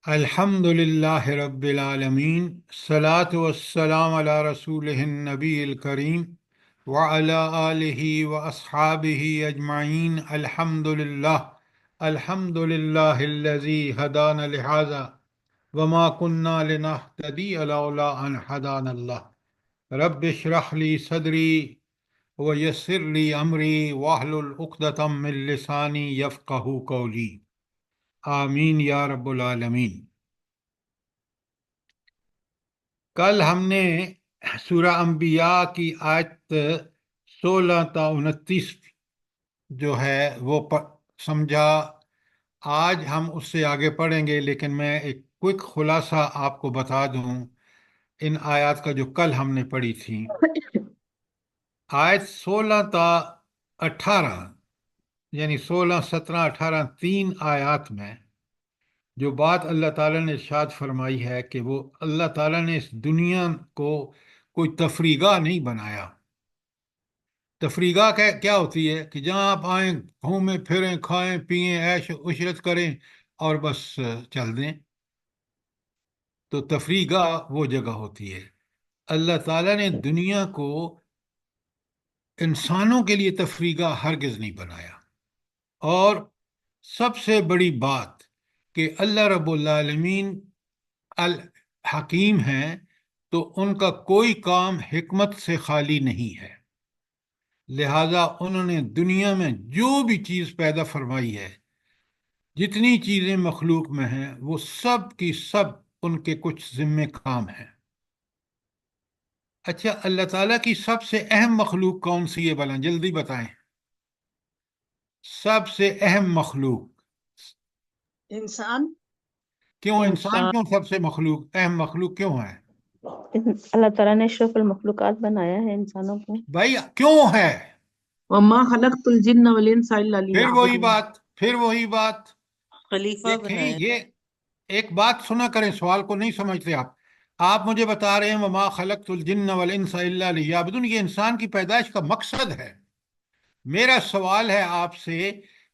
الحمد للہ رب العالمین، الصلاة والسلام علی رسولہ النبی الکریم وعلی آلہ واصحابہ اجمعین۔ الحمد للہ الذی ہدانا لہذا وما كنا لنہتدی لولا ان ہدانا اللہ۔ رب اشرح لی صدری ویسر لی امری واحلل عقدۃ من لسانی یفقہوا قولی، آمین یا رب العالمین۔ کل ہم نے سورہ انبیاء کی آیت 16 تا 29 جو ہے وہ سمجھا۔ آج ہم اس سے آگے پڑھیں گے، لیکن میں ایک کوئک خلاصہ آپ کو بتا دوں ان آیات کا جو کل ہم نے پڑھی تھی۔ آیت 16 تا 18 یعنی 16، 17، 18 تین آیات میں جو بات اللہ تعالیٰ نے ارشاد فرمائی ہے کہ وہ اللہ تعالیٰ نے اس دنیا کو کوئی تفریح گاہ نہیں بنایا۔ تفریح گاہ کیا ہوتی ہے کہ جہاں آپ آئیں، گھومیں پھریں، کھائیں پئیں، عیش و عشرت کریں اور بس چل دیں۔ تو تفریح گاہ وہ جگہ ہوتی ہے۔ اللہ تعالیٰ نے دنیا کو انسانوں کے لیے تفریح گاہ ہرگز نہیں بنایا۔ اور سب سے بڑی بات کہ اللہ رب العالمین الحکیم ہیں، تو ان کا کوئی کام حکمت سے خالی نہیں ہے۔ لہذا انہوں نے دنیا میں جو بھی چیز پیدا فرمائی ہے، جتنی چیزیں مخلوق میں ہیں، وہ سب کی سب ان کے کچھ ذمہ کام ہیں۔ اچھا، اللہ تعالیٰ کی سب سے اہم مخلوق کون سی ہے بھلا؟ جلدی بتائیں۔ سب سے اہم مخلوق انسان۔ کیوں انسان؟ کیوں سب سے اہم مخلوق کیوں ہے؟ اللہ تعالیٰ نے اشرف المخلوقات بنایا ہے انسانوں کو۔ بھائی کیوں ہے؟ وما خلقت الجن والانس الا ليعبدون۔ پھر وہی بات خلیفہ دیکھیں، بنایا۔ یہ ایک بات سنا کریں، سوال کو نہیں سمجھتے آپ مجھے بتا رہے ہیں وما خلقت الجن والانس الا لیعبدون، یہ انسان کی پیدائش کا مقصد ہے۔ میرا سوال ہے آپ سے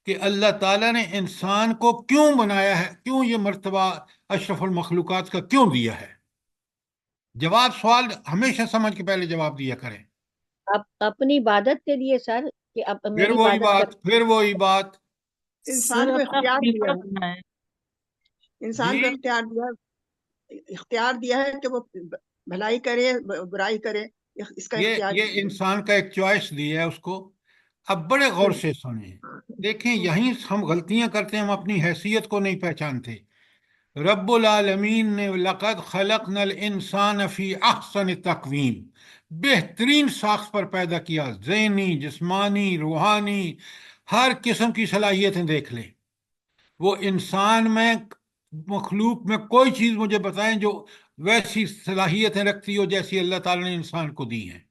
کہ اللہ تعالیٰ نے انسان کو کیوں بنایا ہے؟ کیوں یہ مرتبہ اشرف المخلوقات کا کیوں دیا ہے؟ سوال ہمیشہ سمجھ کے پہلے جواب دیا کریں۔ اپنی عبادت کے لیے سر، کہ اب پھر وہی بات انسان کو اختیار دیا ہے، انسان کو جی اختیار دیا ہے کہ وہ بھلائی کرے برائی کرے، اس کا اختیار یہ انسان کا ایک چوائس دی ہے اس کو۔ اب بڑے غور سے سنیں، دیکھیں یہیں ہم غلطیاں کرتے ہیں، ہم اپنی حیثیت کو نہیں پہچانتے۔ رب العالمین نے لقد خلقنا الانسان فی احسن تقویم، بہترین ساخت پر پیدا کیا، ذہنی، جسمانی، روحانی، ہر قسم کی صلاحیتیں دیکھ لیں۔ وہ انسان میں، مخلوق میں کوئی چیز مجھے بتائیں جو ویسی صلاحیتیں رکھتی ہو جیسی اللہ تعالیٰ نے انسان کو دی ہیں۔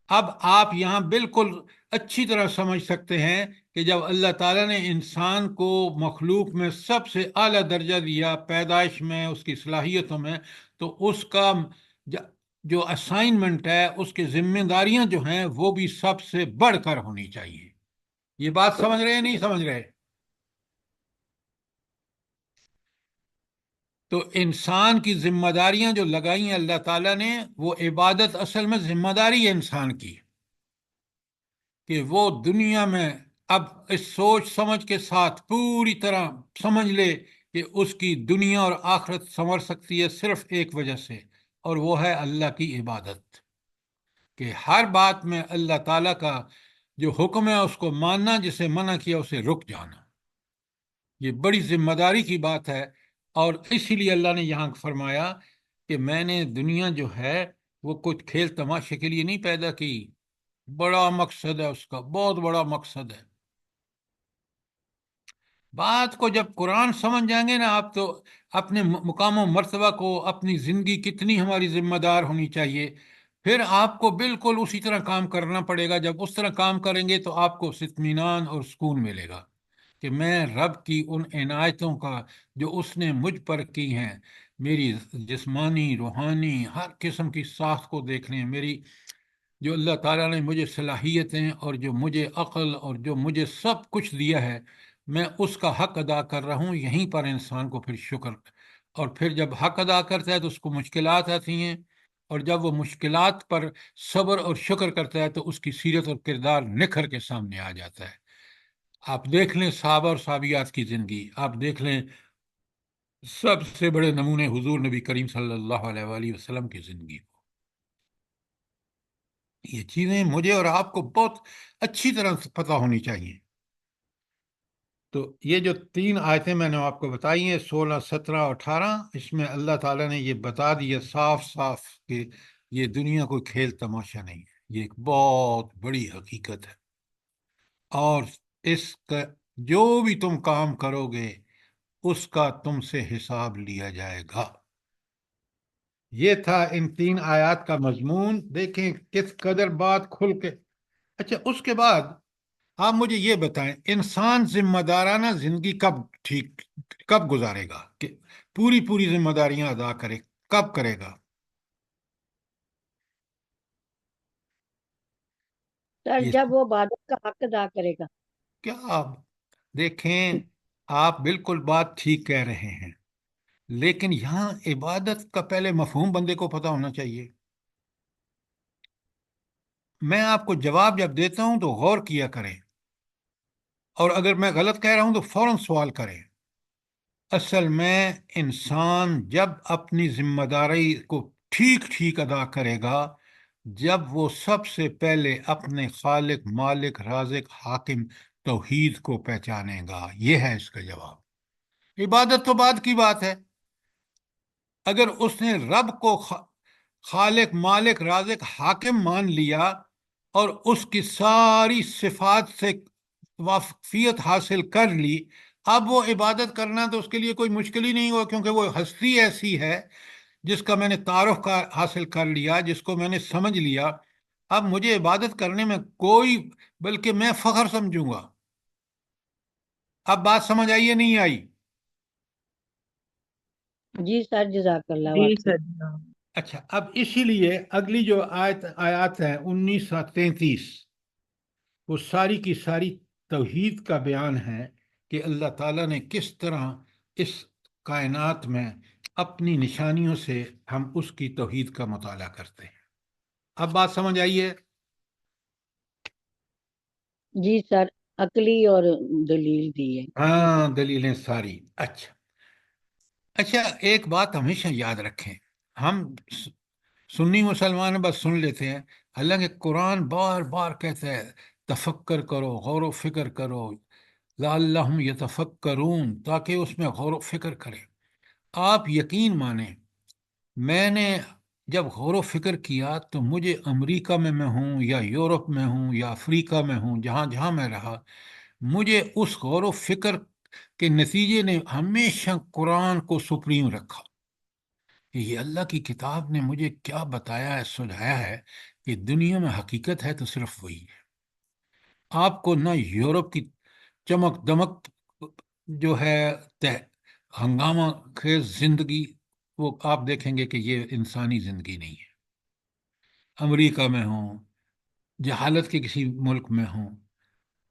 اب آپ یہاں بالکل اچھی طرح سمجھ سکتے ہیں کہ جب اللہ تعالیٰ نے انسان کو مخلوق میں سب سے اعلیٰ درجہ دیا، پیدائش میں، اس کی صلاحیتوں میں، تو اس کا جو اسائنمنٹ ہے، اس کی ذمہ داریاں جو ہیں، وہ بھی سب سے بڑھ کر ہونی چاہیے۔ یہ بات سمجھ رہے ہیں نہیں سمجھ رہے؟ تو انسان کی ذمہ داریاں جو لگائی ہیں اللہ تعالیٰ نے، وہ عبادت اصل میں ذمہ داری ہے انسان کی، کہ وہ دنیا میں اب اس سوچ سمجھ کے ساتھ پوری طرح سمجھ لے کہ اس کی دنیا اور آخرت سنور سکتی ہے صرف ایک وجہ سے، اور وہ ہے اللہ کی عبادت۔ کہ ہر بات میں اللہ تعالیٰ کا جو حکم ہے اس کو ماننا، جسے منع کیا اسے رک جانا، یہ بڑی ذمہ داری کی بات ہے۔ اور اسی لیے اللہ نے یہاں فرمایا کہ میں نے دنیا جو ہے وہ کچھ کھیل تماشے کے لیے نہیں پیدا کی، بڑا مقصد ہے اس کا، بہت بڑا مقصد ہے۔ بات کو جب قرآن سمجھ جائیں گے نا آپ، تو اپنے مقام و مرتبہ کو، اپنی زندگی کتنی ہماری ذمہ دار ہونی چاہیے، پھر آپ کو بالکل اسی طرح کام کرنا پڑے گا۔ جب اس طرح کام کریں گے تو آپ کو اطمینان اور سکون ملے گا کہ میں رب کی ان عنایتوں کا جو اس نے مجھ پر کی ہیں، میری جسمانی، روحانی، ہر قسم کی ساخت کو دیکھ لیں، میری جو اللہ تعالیٰ نے مجھے صلاحیتیں اور جو مجھے عقل اور جو مجھے سب کچھ دیا ہے، میں اس کا حق ادا کر رہا ہوں. یہیں پر انسان کو پھر شکر، اور پھر جب حق ادا کرتا ہے تو اس کو مشکلات آتی ہیں، اور جب وہ مشکلات پر صبر اور شکر کرتا ہے تو اس کی سیرت اور کردار نکھر کے سامنے آ جاتا ہے. آپ دیکھ لیں صحابہ اور صحابیات کی زندگی، آپ دیکھ لیں سب سے بڑے نمونے حضور نبی کریم صلی اللہ علیہ وآلہ وسلم کی زندگی کو. یہ چیزیں مجھے اور آپ کو بہت اچھی طرح سے پتہ ہونی چاہیے. تو یہ جو 3 آیتیں میں نے آپ کو بتائی ہیں، 16، 17 اور 18، اس میں اللہ تعالیٰ نے یہ بتا دیا صاف صاف کہ یہ دنیا کوئی کھیل تماشا نہیں ہے، یہ ایک بہت بڑی حقیقت ہے، اور اس کا جو بھی تم کام کرو گے اس کا تم سے حساب لیا جائے گا. یہ تھا ان 3 آیات کا مضمون. دیکھیں کس قدر بات کھل کے. اچھا، اس کے بعد آپ مجھے یہ بتائیں، انسان ذمہ دارانہ زندگی کب گزارے گا، کہ پوری ذمہ داریاں ادا کرے، کب کرے گا؟ سر یہ جب وہ عبادت کا حق ادا کرے گا. کیا آپ دیکھیں، آپ بالکل بات ٹھیک کہہ رہے ہیں، لیکن یہاں عبادت کا پہلے مفہوم بندے کو پتہ ہونا چاہیے. میں آپ کو جواب جب دیتا ہوں تو غور کیا کریں، اور اگر میں غلط کہہ رہا ہوں تو فوراً سوال کریں. اصل میں انسان جب اپنی ذمہ داری کو ٹھیک ادا کرے گا، جب وہ سب سے پہلے اپنے خالق، مالک، رازق، حاکم توحید کو پہچانے گا. یہ ہے اس کا جواب. عبادت تو بعد کی بات ہے. اگر اس نے رب کو خالق، مالک، رازق، حاکم مان لیا اور اس کی ساری صفات سے واقفیت حاصل کر لی، اب وہ عبادت کرنا تو اس کے لیے کوئی مشکل ہی نہیں ہوا، کیونکہ وہ ہستی ایسی ہے جس کا میں نے تعارف حاصل کر لیا، جس کو میں نے سمجھ لیا. اب مجھے عبادت کرنے میں کوئی، بلکہ میں فخر سمجھوں گا. اب بات سمجھ آئی یا نہیں آئی؟ جی سر، جزاک اللہ جی واقعی. سر. اچھا، اب اسی لیے اگلی جو آیات ہے 19 سے 33، وہ ساری کی ساری توحید کا بیان ہے کہ اللہ تعالیٰ نے کس طرح اس کائنات میں اپنی نشانیوں سے ہم اس کی توحید کا مطالعہ کرتے ہیں. اب بات سمجھ آئی ہے؟ جی سر، عقلی اور دلیل دی ہے. ہاں، دلیلیں ساری. اچھا، ایک بات ہمیشہ یاد رکھیں، ہم سنی مسلمان بس سن لیتے ہیں، حالانکہ قرآن بار بار کہتا ہے تفکر کرو، غور و فکر کرو، لعلہم یتفکرون، تاکہ اس میں غور و فکر کریں. آپ یقین مانیں، میں نے جب غور و فکر کیا تو مجھے امریکہ میں ہوں یا یورپ میں ہوں یا افریقہ میں ہوں، جہاں جہاں میں رہا، مجھے اس غور و فکر کے نتیجے نے ہمیشہ قرآن کو سپریم رکھا. کہ یہ اللہ کی کتاب نے مجھے کیا بتایا ہے، سجھایا ہے کہ دنیا میں حقیقت ہے تو صرف وہی ہے. آپ کو نہ یورپ کی چمک دمک جو ہے ہنگامہ خیز زندگی، وہ آپ دیکھیں گے کہ یہ انسانی زندگی نہیں ہے. امریکہ میں ہوں، جہالت کے کسی ملک میں ہوں،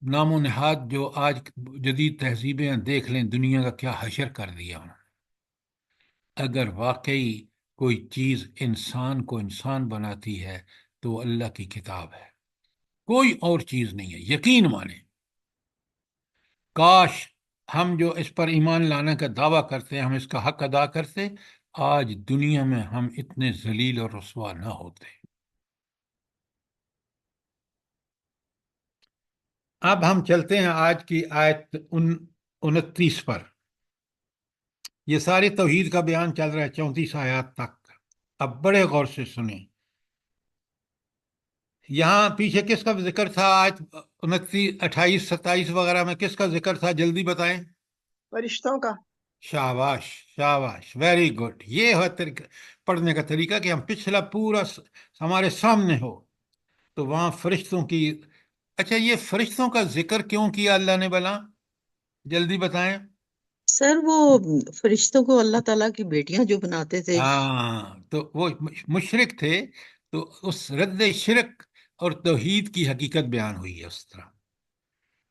نام و نہاد جو آج جدید تہذیبیں دیکھ لیں، دنیا کا کیا حشر کر دیا انہوں نے. اگر واقعی کوئی چیز انسان کو انسان بناتی ہے تو وہ اللہ کی کتاب ہے، کوئی اور چیز نہیں ہے. یقین مانیں، کاش ہم جو اس پر ایمان لانے کا دعویٰ کرتے ہیں ہم اس کا حق ادا کرتے، آج دنیا میں ہم اتنے ذلیل اور رسوا نہ ہوتے. اب ہم چلتے ہیں آج کی آیت 29 پر. یہ سارے توحید کا بیان چل رہا ہے 34 آیات تک. اب بڑے غور سے سنیں. یہاں پیچھے کس کا ذکر تھا؟ آج 29، 28، 27 وغیرہ میں کس کا ذکر تھا؟ جلدی بتائیں. فرشتوں کا. شاباش شاباش، ویری گڈ. یہ ہے پڑھنے کا طریقہ کہ ہم پچھلا پورا ہمارے سامنے ہو تو وہاں فرشتوں کی. اچھا، یہ فرشتوں کا ذکر کیوں کیا اللہ نے بلا؟ جلدی بتائیں. سر وہ فرشتوں کو اللہ تعالیٰ کی بیٹیاں جو بناتے تھے. ہاں، تو وہ مشرک تھے، تو اس رد شرک اور توحید کی حقیقت بیان ہوئی ہے اس طرح.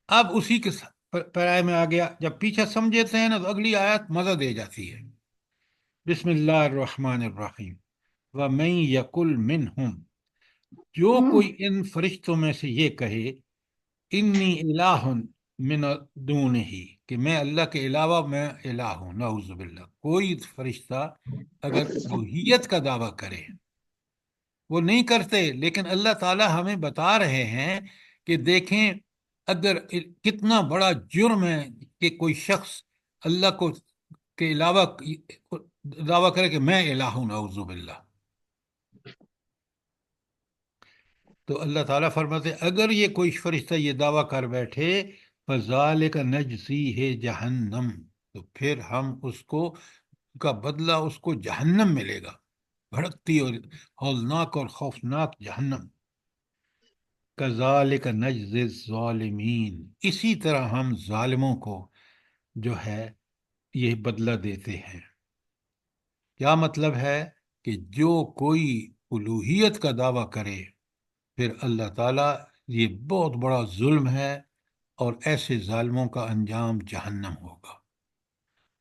اب اسی کے پیرائے میں آ گیا. جب پیچھے سمجھتے ہیں نا تو اگلی آیت مزہ دے جاتی ہے. بسم اللہ الرحمن الرحیم. وَمَن يَقُلْ مِنْهُمْ، جو کوئی ان فرشتوں میں سے یہ کہے انی الہ من دونہ، کہ میں اللہ کے علاوہ میں الہ ہوں، نعوذ باللہ. کوئی فرشتہ اگر الوہیت کا دعویٰ کرے، وہ نہیں کرتے، لیکن اللہ تعالی ہمیں بتا رہے ہیں کہ دیکھیں اگر کتنا بڑا جرم ہے کہ کوئی شخص اللہ کو کے علاوہ دعویٰ کرے کہ میں الہ ہوں، نعوذ باللہ. تو اللہ تعالیٰ فرماتے ہیں اگر یہ کوئی فرشتہ یہ دعویٰ کر بیٹھے فَذَلِكَ نَجْزِيهِ جہنم، تو پھر ہم اس کو کا بدلہ اس کو جہنم ملے گا، بھڑکتی اور ہولناک اور خوفناک جہنم. کذالک نجزی الظالمین، اسی طرح ہم ظالموں کو جو ہے یہ بدلہ دیتے ہیں. کیا مطلب ہے؟ کہ جو کوئی الوہیت کا دعویٰ کرے پھر اللہ تعالیٰ، یہ بہت بڑا ظلم ہے اور ایسے ظالموں کا انجام جہنم ہوگا.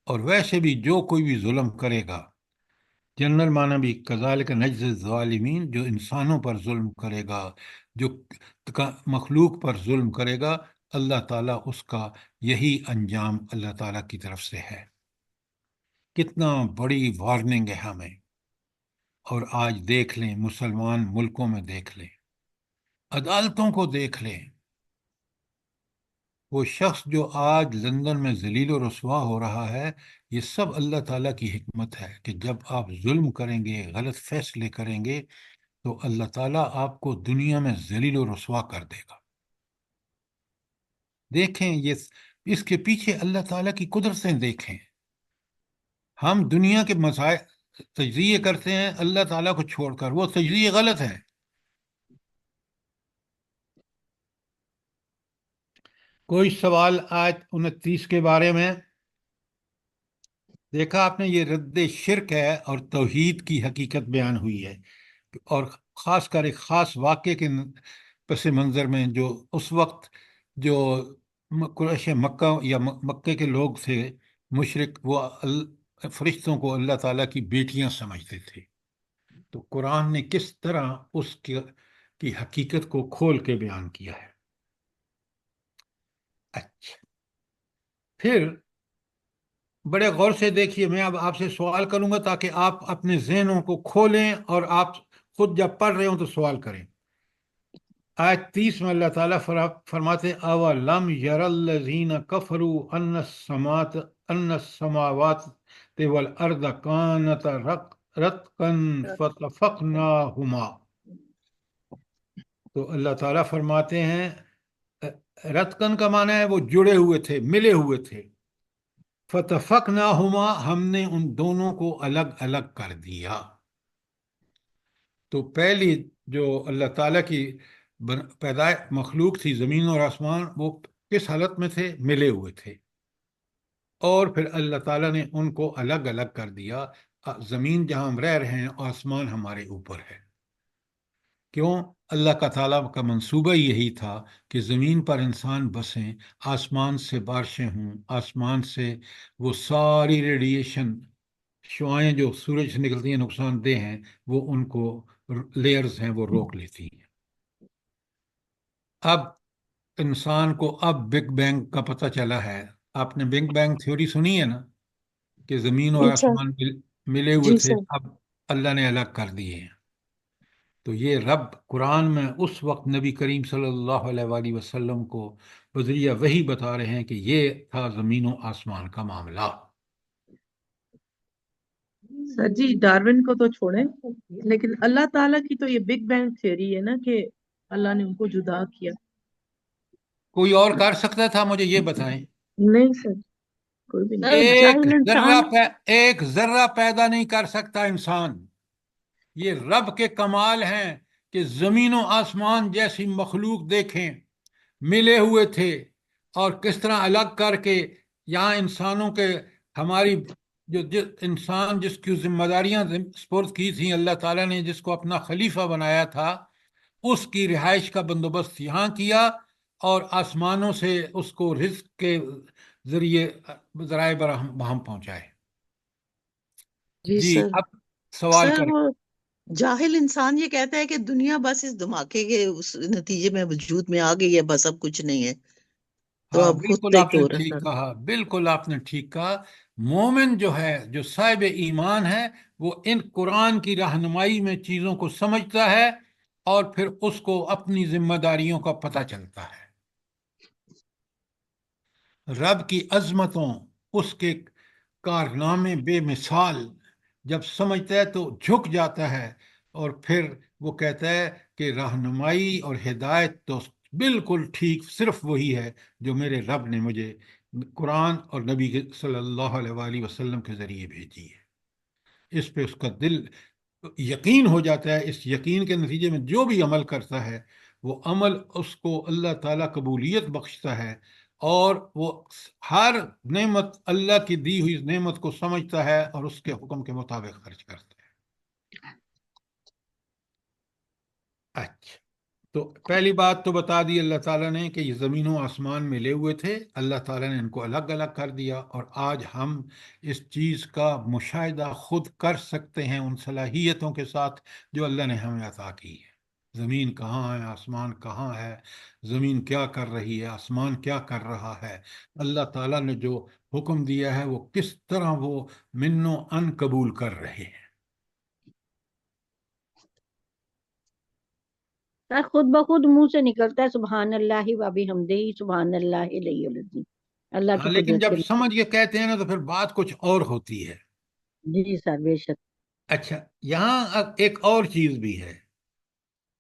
اور ویسے بھی جو کوئی بھی ظلم کرے گا، جنرل معنی بھی کذالک نجزی الظالمین، جو انسانوں پر ظلم کرے گا، جو مخلوق پر ظلم کرے گا، اللہ تعالیٰ اس کا یہی انجام اللہ تعالیٰ کی طرف سے ہے. کتنا بڑی وارننگ ہے ہمیں. اور آج دیکھ لیں مسلمان ملکوں میں، دیکھ لیں عدالتوں کو، دیکھ لیں وہ شخص جو آج لندن میں ذلیل و رسوا ہو رہا ہے، یہ سب اللہ تعالیٰ کی حکمت ہے کہ جب آپ ظلم کریں گے، غلط فیصلے کریں گے، تو اللہ تعالیٰ آپ کو دنیا میں ذلیل و رسوا کر دے گا. دیکھیں یہ اس کے پیچھے اللہ تعالیٰ کی قدرتیں دیکھیں. ہم دنیا کے مسائل تجزیے کرتے ہیں اللہ تعالیٰ کو چھوڑ کر، وہ تجزیے غلط ہے. کوئی سوال آیت 29 کے بارے میں؟ دیکھا آپ نے، یہ رد شرک ہے اور توحید کی حقیقت بیان ہوئی ہے، اور خاص کر ایک خاص واقعے کے پس منظر میں، جو اس وقت جو قریش مکہ یا مکے کے لوگ تھے مشرک، وہ فرشتوں کو اللہ تعالیٰ کی بیٹیاں سمجھتے تھے. تو قرآن نے کس طرح اس کی حقیقت کو کھول کے بیان کیا ہے. اچھا، پھر بڑے غور سے دیکھیے، میں اب آپ سے سوال کروں گا تاکہ آپ اپنے ذہنوں کو کھولیں اور آپ خود جب پڑھ رہے ہوں تو سوال کریں. آیت 30 میں اللہ تعالیٰ فرماتے اَوَلَمْ يَرَ الَّذِينَ كَفَرُوا أَنَّ السَّمَاوَاتِ وَالْأَرْضَ كَانَتَا رَتْقًا فَطَفَقْنَاهُمَا. تو اللہ تعالیٰ فرماتے ہیں رتقن کا معنی ہے وہ جڑے ہوئے تھے، ملے ہوئے تھے. فَطَفَقْنَاهُمَا، ہم نے ان دونوں کو الگ الگ کر دیا. تو پہلی جو اللہ تعالیٰ کی مخلوق تھی، زمین اور آسمان، وہ کس حالت میں تھے؟ ملے ہوئے تھے. اور پھر اللہ تعالیٰ نے ان کو الگ الگ کر دیا. زمین جہاں ہم رہ رہے ہیں، آسمان ہمارے اوپر ہے. کیوں؟ اللہ کا تعالیٰ کا منصوبہ یہی تھا کہ زمین پر انسان بسیں، آسمان سے بارشیں ہوں، آسمان سے وہ ساری ریڈیشن شعائیں جو سورج سے نکلتی ہیں نقصان دہ ہیں، وہ ان کو لیئرز ہیں وہ روک لیتی ہیں. اب انسان کو اب بگ بینگ کا پتہ چلا ہے. آپ نے بگ بینگ تھیوری سنی ہے نا، کہ زمین اور اچھا آسمان ملے ہوئے جی تھے، سر. اب اللہ نے الگ کر دیے ہیں. تو یہ رب قرآن میں اس وقت نبی کریم صلی اللہ علیہ وآلہ وسلم کو بذریعہ وحی بتا رہے ہیں کہ یہ تھا زمین و آسمان کا معاملہ. سر جی ڈارون کو تو چھوڑیں، لیکن اللہ تعالیٰ کی تو یہ بگ بینگ تھیوری ہے نا کہ اللہ نے ان کو جدا کیا. کوئی اور کر سکتا تھا؟ مجھے یہ بتائیں. نہیں سر، کوئی بھی نہیں. ایک ذرہ پیدا نہیں کر سکتا انسان. یہ رب کے کمال ہیں کہ زمین و آسمان جیسی مخلوق دیکھیں، ملے ہوئے تھے، اور کس طرح الگ کر کے یہاں انسانوں کے ہماری جو انسان جس کی ذمہ داریاں سپرد کی تھیں، اللہ تعالیٰ نے جس کو اپنا خلیفہ بنایا تھا، اس کی رہائش کا بندوبست یہاں کیا، اور آسمانوں سے اس کو رزق کے ذریعے ذرائع بہم پہنچائے۔ جی جی سر۔ اب سوال سر کریں۔ وہ جاہل انسان یہ کہتا ہے کہ دنیا بس اس دھماکے کے اس نتیجے میں وجود میں آ گئی ہے، بس اب کچھ نہیں ہے، تو ہاں اب خود بالکل سے ہی آپ تو نے ہو رہا ہے ٹھیک سر۔ کہا، بالکل آپ نے ٹھیک کہا۔ مومن جو ہے، جو صاحب ایمان ہے، وہ ان قرآن کی رہنمائی میں چیزوں کو سمجھتا ہے اور پھر اس کو اپنی ذمہ داریوں کا پتہ چلتا ہے۔ رب کی عظمتوں، اس کے کارنامے بے مثال جب سمجھتا ہے تو جھک جاتا ہے، اور پھر وہ کہتا ہے کہ رہنمائی اور ہدایت تو بالکل ٹھیک صرف وہی ہے جو میرے رب نے مجھے قرآن اور نبی صلی اللہ علیہ وآلہ وسلم کے ذریعے بھیجی ہے۔ اس پہ اس کا دل یقین ہو جاتا ہے۔ اس یقین کے نتیجے میں جو بھی عمل کرتا ہے، وہ عمل اس کو اللہ تعالیٰ قبولیت بخشتا ہے، اور وہ ہر نعمت، اللہ کی دی ہوئی نعمت کو سمجھتا ہے اور اس کے حکم کے مطابق خرچ کرتا ہے۔ اچھا، تو پہلی بات تو بتا دی اللہ تعالیٰ نے کہ یہ زمین و آسمان ملے ہوئے تھے، اللہ تعالیٰ نے ان کو الگ الگ کر دیا، اور آج ہم اس چیز کا مشاہدہ خود کر سکتے ہیں ان صلاحیتوں کے ساتھ جو اللہ نے ہمیں عطا کی ہے۔ زمین کہاں ہے، آسمان کہاں ہے، زمین کیا کر رہی ہے، آسمان کیا کر رہا ہے، اللہ تعالیٰ نے جو حکم دیا ہے وہ کس طرح وہ من و ان قبول کر رہے ہیں۔ سر خود بخود منہ سے نکلتا ہے سبحان اللہ و بحمدہ، سبحان اللہ العلی العظیم، اللہ ہاں کی لیکن قدرت جب کے سمجھ کے کہتے ہیں نا تو پھر بات کچھ اور ہوتی ہے۔ جی سر بے شک۔ اچھا، یہاں اب ایک اور چیز بھی ہے،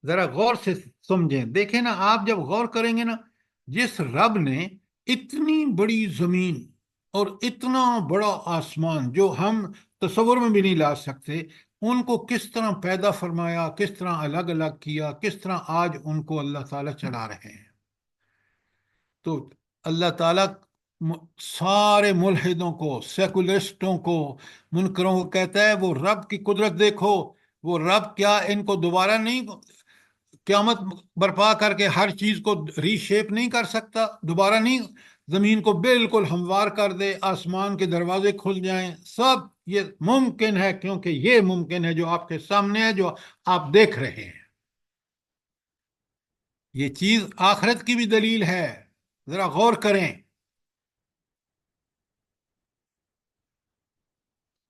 ذرا غور سے سمجھیں، دیکھیں نا، آپ جب غور کریں گے نا، جس رب نے اتنی بڑی زمین اور اتنا بڑا آسمان جو ہم تصور میں بھی نہیں لا سکتے، ان کو کس طرح پیدا فرمایا، کس طرح الگ الگ کیا، کس طرح آج ان کو اللہ تعالیٰ چلا رہے ہیں، تو اللہ تعالیٰ سارے ملحدوں کو، سیکولرسٹوں کو، منکروں کو کہتا ہے وہ رب کی قدرت دیکھو، وہ رب کیا ان کو دوبارہ نہیں قیامت برپا کر کے ہر چیز کو ری شیپ نہیں کر سکتا، دوبارہ نہیں زمین کو بالکل ہموار کر دے، آسمان کے دروازے کھل جائیں، سب یہ ممکن ہے، کیونکہ یہ ممکن ہے جو آپ کے سامنے ہے، جو آپ دیکھ رہے ہیں۔ یہ چیز آخرت کی بھی دلیل ہے، ذرا غور کریں۔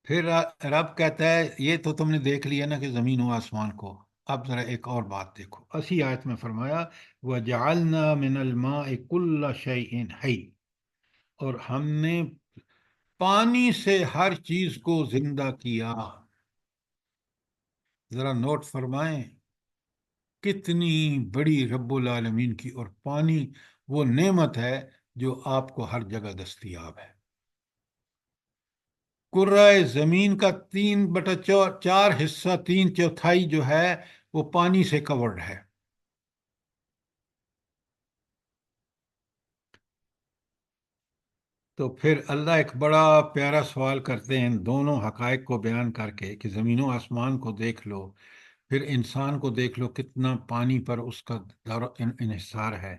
پھر رب کہتا ہے یہ تو تم نے دیکھ لیا نا کہ زمین و آسمان کو، اب ذرا ایک اور بات دیکھو، 80 آیت میں فرمایا وَجَعَلْنَا مِنَ الْمَاءِ كُلَّ شَيْءٍ حَيٍّ، اور ہم نے پانی سے ہر چیز کو زندہ کیا۔ ذرا نوٹ فرمائیں کتنی بڑی رب العالمین کی، اور پانی وہ نعمت ہے جو آپ کو ہر جگہ دستیاب ہے۔ کرۂ زمین کا 3/4 حصہ، 3/4 جو ہے وہ پانی سے کورڈ ہے۔ تو پھر اللہ ایک بڑا پیارا سوال کرتے ہیں ان دونوں حقائق کو بیان کر کے کہ زمین و آسمان کو دیکھ لو، پھر انسان کو دیکھ لو کتنا پانی پر اس کا انحصار ہے۔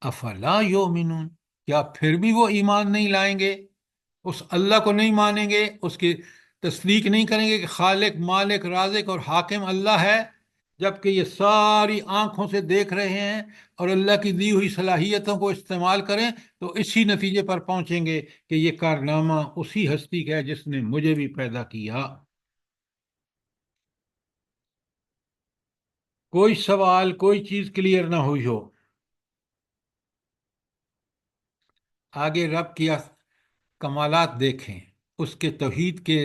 افلا یؤمنون، کیا پھر بھی وہ ایمان نہیں لائیں گے، اس اللہ کو نہیں مانیں گے، اس کی تصدیق نہیں کریں گے کہ خالق، مالک، رازق اور حاکم اللہ ہے، جبکہ یہ ساری آنکھوں سے دیکھ رہے ہیں، اور اللہ کی دی ہوئی صلاحیتوں کو استعمال کریں تو اسی نتیجے پر پہنچیں گے کہ یہ کارنامہ اسی ہستی کا ہے جس نے مجھے بھی پیدا کیا۔ کوئی سوال، کوئی چیز کلیئر نہ ہوئی ہو؟ آگے رب کی کمالات دیکھیں، اس کے توحید کے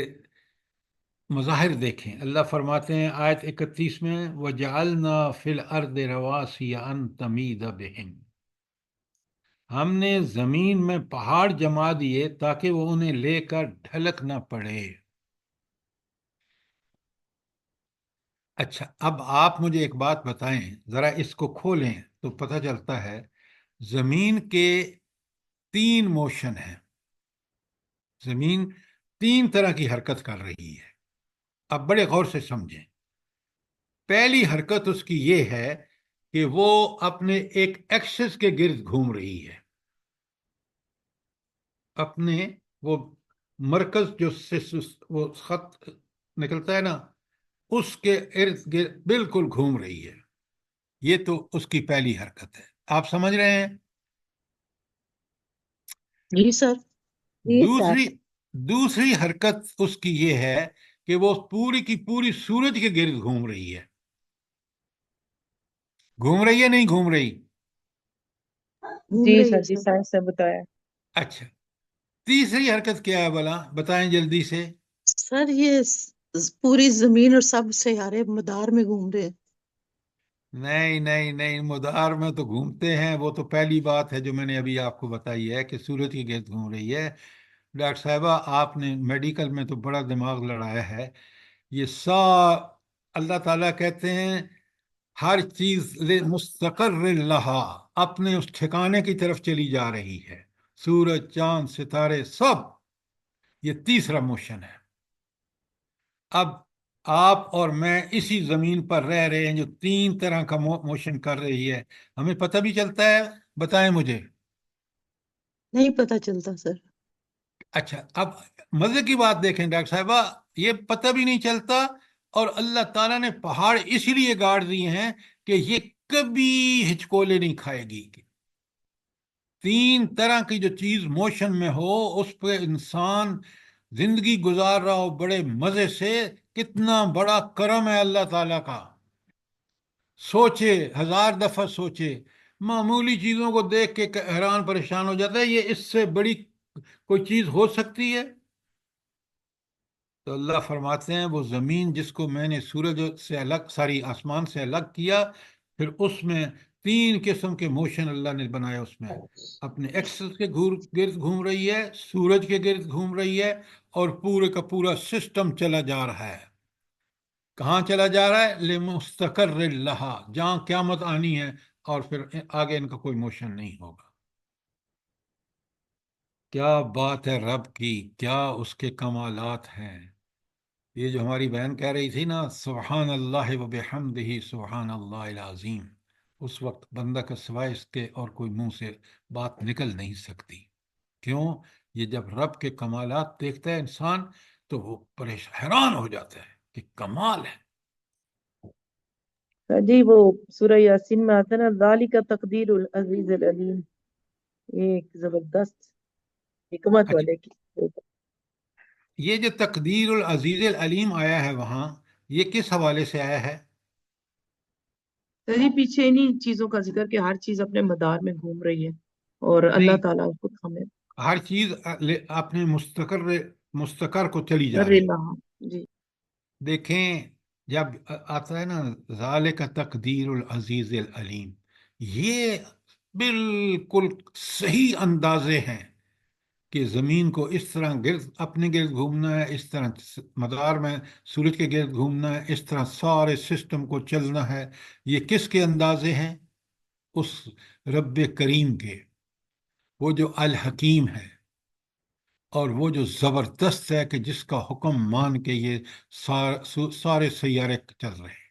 مظاہر دیکھیں۔ اللہ فرماتے ہیں آیت 31 میں وَجَعَلْنَا فِي الْأَرْضِ رَوَاسِيَ أَن تَمِيدَ بِهِمْ، ہم نے زمین میں پہاڑ جما دیے تاکہ وہ انہیں لے کر ڈھلک نہ پڑے۔ اچھا، اب آپ مجھے ایک بات بتائیں، ذرا اس کو کھولیں تو پتہ چلتا ہے زمین کے 3 موشن ہیں، زمین 3 طرح کی حرکت کر رہی ہے۔ اب بڑے غور سے سمجھیں۔ پہلی حرکت اس کی یہ ہے کہ وہ اپنے ایک ایکسس کے گرد گھوم رہی ہے، اپنے وہ مرکز جو سے وہ خط نکلتا ہے نا، اس کے ارد گرد بالکل گھوم رہی ہے۔ یہ تو اس کی پہلی حرکت ہے، آپ سمجھ رہے ہیں؟ جی سر۔ جی سر، دوسری حرکت اس کی یہ ہے کہ وہ پوری کی پوری سورج کے گرد گھوم رہی ہے۔ گھوم رہی ہے نہیں گھوم رہی؟ گھوم جی رہی سر، ہے جی سر۔ سائنس نے بتایا۔ اچھا، تیسری حرکت کیا ہے بھلا، بتائیں جلدی سے۔ سر یہ پوری زمین اور سب سیارے مدار میں گھوم رہے ہیں۔ نہیں نہیں نہیں، مدار میں تو گھومتے ہیں، وہ تو پہلی بات ہے جو میں نے ابھی آپ کو بتائی ہے کہ سورج کے گرد گھوم رہی ہے۔ ڈاکٹر صاحبہ، آپ نے میڈیکل میں تو بڑا دماغ لڑایا ہے۔ یہ اللہ تعالیٰ کہتے ہیں ہر چیز مستقر لہا، اپنے اس ٹھکانے کی طرف چلی جا رہی ہے، سورج چاند ستارے سب۔ یہ تیسرا موشن ہے۔ اب آپ اور میں اسی زمین پر رہ رہے ہیں جو تین طرح کا موشن کر رہی ہے، ہمیں پتہ بھی چلتا ہے؟ بتائیں مجھے۔ نہیں پتہ چلتا سر۔ اچھا، اب مزے کی بات دیکھیں ڈاکٹر صاحبہ، یہ پتہ بھی نہیں چلتا، اور اللہ تعالیٰ نے پہاڑ اسی لیے گاڑ دیے ہیں کہ یہ کبھی ہچکولے نہیں کھائے گی۔ تین طرح کی جو چیز موشن میں ہو اس پہ انسان زندگی گزار رہا ہو بڑے مزے سے، کتنا بڑا کرم ہے اللہ تعالیٰ کا۔ سوچے، ہزار دفعہ سوچے، معمولی چیزوں کو دیکھ کے حیران پریشان ہو جاتا ہے، یہ اس سے بڑی کوئی چیز ہو سکتی ہے؟ تو اللہ فرماتے ہیں وہ زمین جس کو میں نے سورج سے الگ، ساری آسمان سے الگ کیا، پھر اس میں تین قسم کے موشن اللہ نے بنایا، اس میں اپنے ایکسس کے گرد گھوم رہی ہے، سورج کے گرد گھوم رہی ہے، اور پورے کا پورا سسٹم چلا جا رہا ہے۔ کہاں چلا جا رہا ہے؟ لمستقر لہا، جہاں قیامت آنی ہے، اور پھر آگے ان کا کوئی موشن نہیں ہوگا۔ کیا بات ہے رب کی، کیا اس کے کمالات ہیں۔ یہ جو ہماری بہن کہہ رہی تھی نا، سبحان اللہ و بحمدہ سبحان اللہ العظیم، اس وقت بندہ کا سوائے اس کے اور کوئی منہ سے بات نکل نہیں سکتی۔ کیوں؟ یہ جب رب کے کمالات دیکھتا ہے انسان تو وہ حیران ہو جاتا ہے کہ کمال ہے۔ سر جی وہ سورہ یاسین میں آتا ہے نا، ذالک تقدیر العزیز العلیم، یہ ایک زبردست حکمت اچھا، والے کی۔ یہ جو تقدیر العزیز العلیم آیا ہے وہاں، یہ کس حوالے سے آیا ہے؟ سر جی پیچھے انہی چیزوں کا ذکر کہ ہر چیز اپنے مدار میں گھوم رہی ہے اور اللہ نہیں، تعالیٰ خود ہمیں ہر چیز اپنے مستقر کو چلی جا کر رہی۔ رہا۔ جی دیکھیں، جب آتا ہے نا ذالک تقدیر العزیز العلیم، یہ بالکل صحیح اندازے ہیں کہ زمین کو اس طرح اپنے گرد گھومنا ہے، اس طرح مدار میں سورج کے گرد گھومنا ہے، اس طرح سارے سسٹم کو چلنا ہے۔ یہ کس کے اندازے ہیں؟ اس رب کریم کے، وہ جو الحکیم ہے، اور وہ جو زبردست ہے کہ جس کا حکم مان کے یہ سارے سیارے چل رہے ہیں۔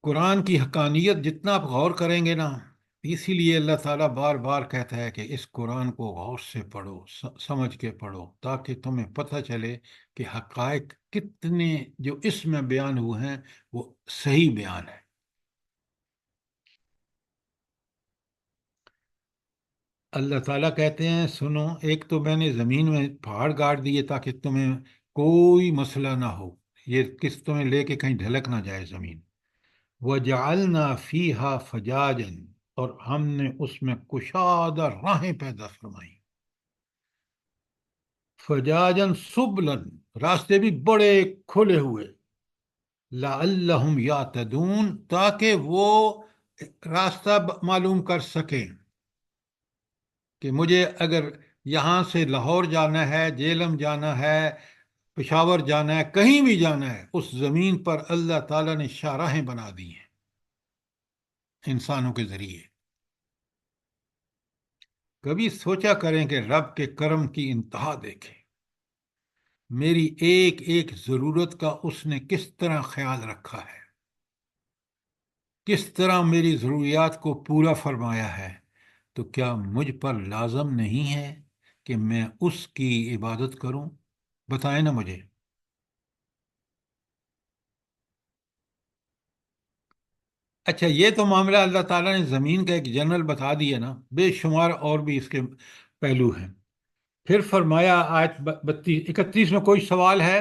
قرآن کی حقانیت جتنا آپ غور کریں گے نا، اسی لیے اللہ تعالیٰ بار بار کہتا ہے کہ اس قرآن کو غور سے پڑھو، سمجھ کے پڑھو، تاکہ تمہیں پتہ چلے کہ حقائق کتنے جو اس میں بیان ہوئے ہیں وہ صحیح بیان ہے۔ اللہ تعالیٰ کہتے ہیں سنو، ایک تو میں نے زمین میں پہاڑ گاڑ دیے تاکہ تمہیں کوئی مسئلہ نہ ہو، یہ کس تمہیں لے کے کہیں ڈھلک نہ جائے زمین۔ وَجَعَلْنَا فِيهَا فَجَاجًا، اور ہم نے اس میں کشادہ راہیں پیدا فرمائیں، فجاجن سبلن، راستے بھی بڑے کھلے ہوئے، لعلہم یعتدون، تاکہ وہ راستہ معلوم کر سکیں کہ مجھے اگر یہاں سے لاہور جانا ہے، جیلم جانا ہے، پشاور جانا ہے، کہیں بھی جانا ہے، اس زمین پر اللہ تعالیٰ نے شاہراہیں بنا دی ہیں انسانوں کے ذریعے۔ کبھی سوچا کریں کہ رب کے کرم کی انتہا دیکھیں، میری ایک ایک ضرورت کا اس نے کس طرح خیال رکھا ہے۔ کس طرح میری ضروریات کو پورا فرمایا ہے، تو کیا مجھ پر لازم نہیں ہے کہ میں اس کی عبادت کروں؟ بتائیں نا مجھے۔ اچھا، یہ تو معاملہ اللہ تعالیٰ نے زمین کا ایک جنرل بتا دیا نا، بے شمار اور بھی اس کے پہلو ہیں۔ پھر فرمایا آیت 31 میں کوئی سوال ہے؟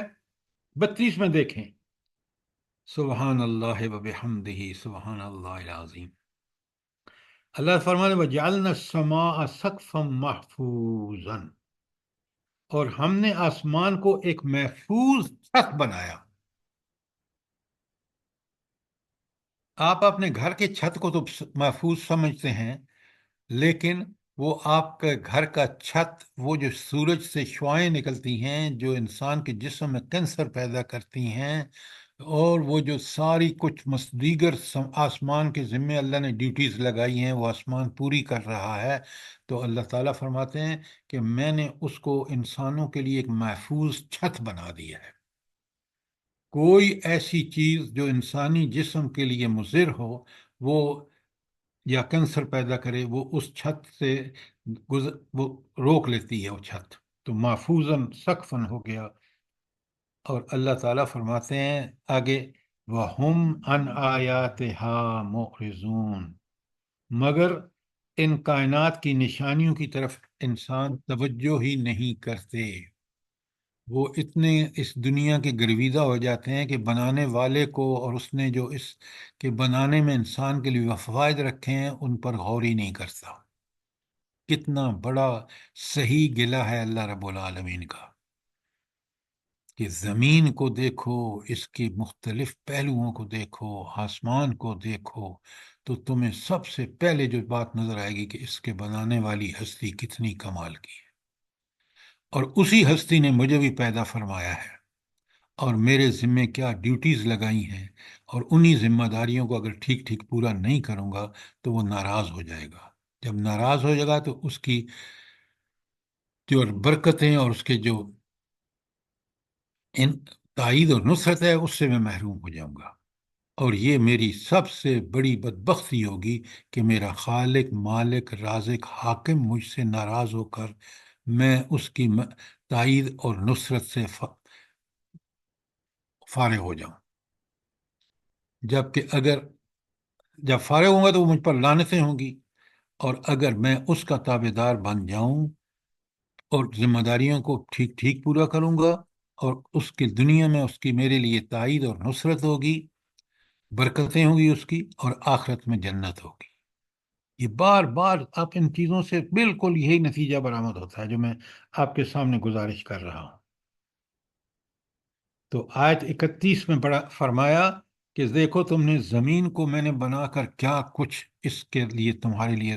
32 میں دیکھیں، سبحان اللہ وبحمدہ سبحان اللہ العظیم۔ اللہ فرمانے وجعلنا السماء سقفا محفوظا، اور ہم نے آسمان کو ایک محفوظ چھت بنایا۔ آپ اپنے گھر کے چھت کو تو محفوظ سمجھتے ہیں، لیکن وہ آپ کے گھر کا چھت، وہ جو سورج سے شعاعیں نکلتی ہیں جو انسان کے جسم میں کینسر پیدا کرتی ہیں، اور وہ جو ساری کچھ دیگر آسمان کے ذمے اللہ نے ڈیوٹیز لگائی ہیں، وہ آسمان پوری کر رہا ہے، تو اللہ تعالیٰ فرماتے ہیں کہ میں نے اس کو انسانوں کے لیے ایک محفوظ چھت بنا دیا ہے۔ کوئی ایسی چیز جو انسانی جسم کے لیے مضر ہو، وہ یا کینسر پیدا کرے، وہ اس چھت سے وہ روک لیتی ہے وہ چھت، تو محفوظاً سقفاً ہو گیا۔ اور اللہ تعالیٰ فرماتے ہیں آگے وَهُمْ عَنْ آيَاتِهَا مُعْرِضُونَ، مگر ان کائنات کی نشانیوں کی طرف انسان توجہ ہی نہیں کرتے۔ وہ اتنے اس دنیا کے گرویدہ ہو جاتے ہیں کہ بنانے والے کو اور اس نے جو اس کے بنانے میں انسان کے لیے فوائد رکھے ہیں ان پر غور ہی نہیں کرتا۔ کتنا بڑا صحیح گلہ ہے اللہ رب العالمین کا کہ زمین کو دیکھو، اس کے مختلف پہلوؤں کو دیکھو، آسمان کو دیکھو، تو تمہیں سب سے پہلے جو بات نظر آئے گی کہ اس کے بنانے والی ہستی کتنی کمال کی ہے، اور اسی ہستی نے مجھے بھی پیدا فرمایا ہے اور میرے ذمے کیا ڈیوٹیز لگائی ہیں، اور انہی ذمہ داریوں کو اگر ٹھیک ٹھیک پورا نہیں کروں گا تو وہ ناراض ہو جائے گا۔ جب ناراض ہو جائے گا تو اس کی جو برکتیں اور اس کے جو ان تائید اور نصرت ہے اس سے میں محروم ہو جاؤں گا، اور یہ میری سب سے بڑی بدبختی ہوگی کہ میرا خالق، مالک، رازق، حاکم مجھ سے ناراض ہو کر میں اس کی تائید اور نصرت سے فارغ ہو جاؤں۔ جب فارغ ہوں گا تو وہ مجھ پر لعنتیں ہوں گی، اور اگر میں اس کا تابع دار بن جاؤں اور ذمہ داریوں کو ٹھیک ٹھیک پورا کروں گا، اور اس کی دنیا میں اس کی میرے لیے تائید اور نصرت ہوگی، برکتیں ہوں گی اس کی، اور آخرت میں جنت ہوگی۔ یہ بار بار آپ ان چیزوں سے بالکل یہی نتیجہ برآمد ہوتا ہے جو میں آپ کے سامنے گزارش کر رہا ہوں۔ تو آیت 31 میں بڑا فرمایا کہ دیکھو تم نے زمین کو میں نے بنا کر کیا کچھ اس کے لیے تمہارے لیے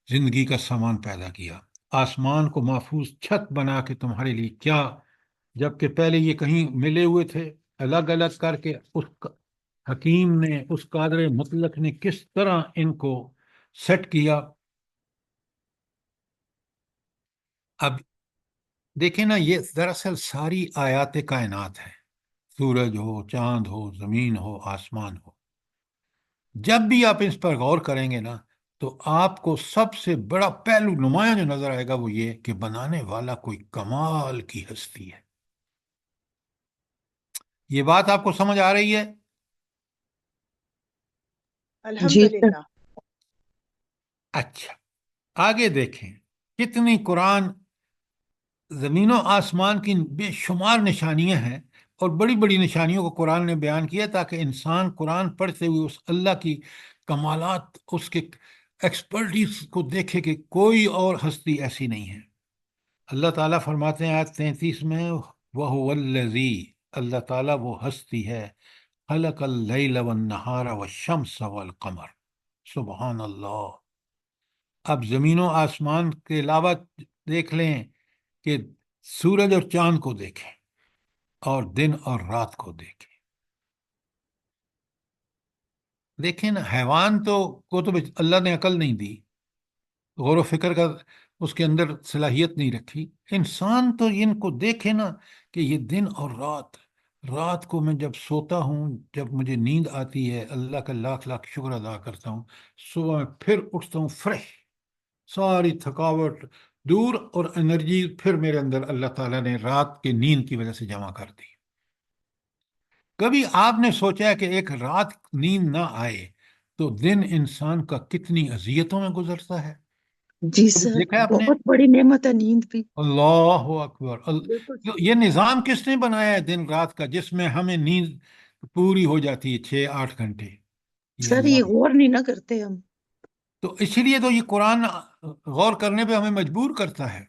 زندگی کا سامان پیدا کیا، آسمان کو محفوظ چھت بنا کے تمہارے لیے کیا، جبکہ پہلے یہ کہیں ملے ہوئے تھے الگ الگ کر کے، اس حکیم نے، اس قادر مطلق نے کس طرح ان کو سیٹ کیا۔ اب دیکھیں نا، یہ دراصل ساری آیات کائنات ہیں، سورج ہو، چاند ہو، زمین ہو، آسمان ہو، جب بھی آپ اس پر غور کریں گے نا تو آپ کو سب سے بڑا پہلو نمایاں جو نظر آئے گا وہ یہ کہ بنانے والا کوئی کمال کی ہستی ہے۔ یہ بات آپ کو سمجھ آ رہی ہے؟ جی سر۔ الحمدللہ۔ اچھا، آگے دیکھیں کتنی قرآن زمین و آسمان کی بے شمار نشانیاں ہیں، اور بڑی بڑی نشانیوں کو قرآن نے بیان کیا تاکہ انسان قرآن پڑھتے ہوئے اس اللہ کی کمالات، اس کے ایکسپرٹیز کو دیکھے کہ کوئی اور ہستی ایسی نہیں ہے۔ اللہ تعالیٰ فرماتے ہیں آیت 33 میں وَهُوَ الَّذِي، اللہ تعالیٰ وہ ہستی ہے، خلق اللیل والنہار والشمس والقمر، سبحان اللہ۔ اب زمین و آسمان کے علاوہ دیکھ لیں کہ سورج اور چاند کو دیکھیں، اور دن اور رات کو دیکھیں۔ دیکھیں نا، حیوان کو تو اللہ نے عقل نہیں دی، غور و فکر کا اس کے اندر صلاحیت نہیں رکھی۔ انسان تو ان کو دیکھے نا کہ یہ دن اور رات، رات کو میں جب سوتا ہوں، جب مجھے نیند آتی ہے، اللہ کا لاکھ لاکھ شکر ادا کرتا ہوں، صبح میں پھر اٹھتا ہوں فریش، ساری تھکاوٹ دور، اور انرجی پھر میرے اندر اللہ تعالیٰ نے رات کے نیند کی وجہ سے جمع کر دی۔ کبھی آپ نے سوچا ہے کہ ایک رات نیند نہ آئے تو دن انسان کا کتنی اذیتوں میں گزرتا ہے؟ جی کبھی سر، دیکھا ہے آپ نے؟ بہت بڑی نعمت ہے نیند بھی۔ اللہ اکبر بالکل صحیح۔ یہ نظام کس نے بنایا ہے دن رات کا، جس میں ہمیں نیند پوری ہو جاتی ہے 6-8 گھنٹے؟ یہ سر یہ اللہ ہے۔ غور نہیں نہ کرتے ہم۔ تو اسی لیے تو یہ قرآن غور کرنے پہ ہمیں مجبور کرتا ہے۔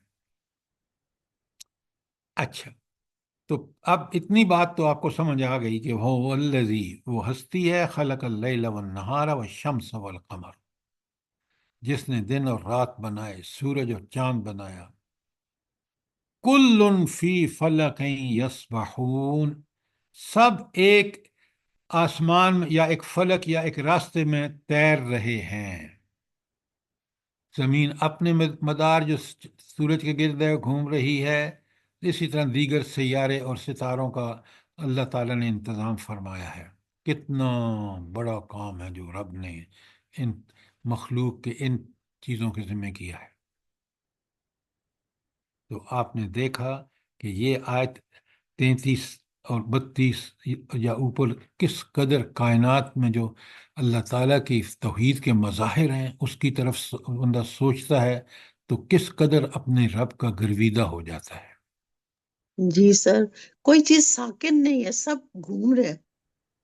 اچھا، تو اب اتنی بات تو آپ کو سمجھ آ گئی کہ وہ الذی، وہ ہستی ہے، خلق اللیل والنہار والشمس والقمر، جس نے دن اور رات بنائے، سورج اور چاند بنایا، کل فی فلک یسبحون، سب ایک آسمان میں یا ایک فلک یا ایک راستے میں تیر رہے ہیں۔ زمین اپنے مدار جو سورج کے گرد ہے گھوم رہی ہے، اسی طرح دیگر سیارے اور ستاروں کا اللہ تعالیٰ نے انتظام فرمایا ہے۔ کتنا بڑا کام ہے جو رب نے ان مخلوق کے ان چیزوں کے ذمہ کیا ہے۔ تو آپ نے دیکھا کہ یہ آیت 33 اور 32 یا اوپر کس قدر کائنات میں جو اللہ تعالیٰ کی توحید کے مظاہر ہیں اس کی طرف بندہ سوچتا ہے تو کس قدر اپنے رب کا گرویدہ ہو جاتا ہے۔ جی سر، کوئی چیز ساکن نہیں ہے، سب گھوم رہے ہیں۔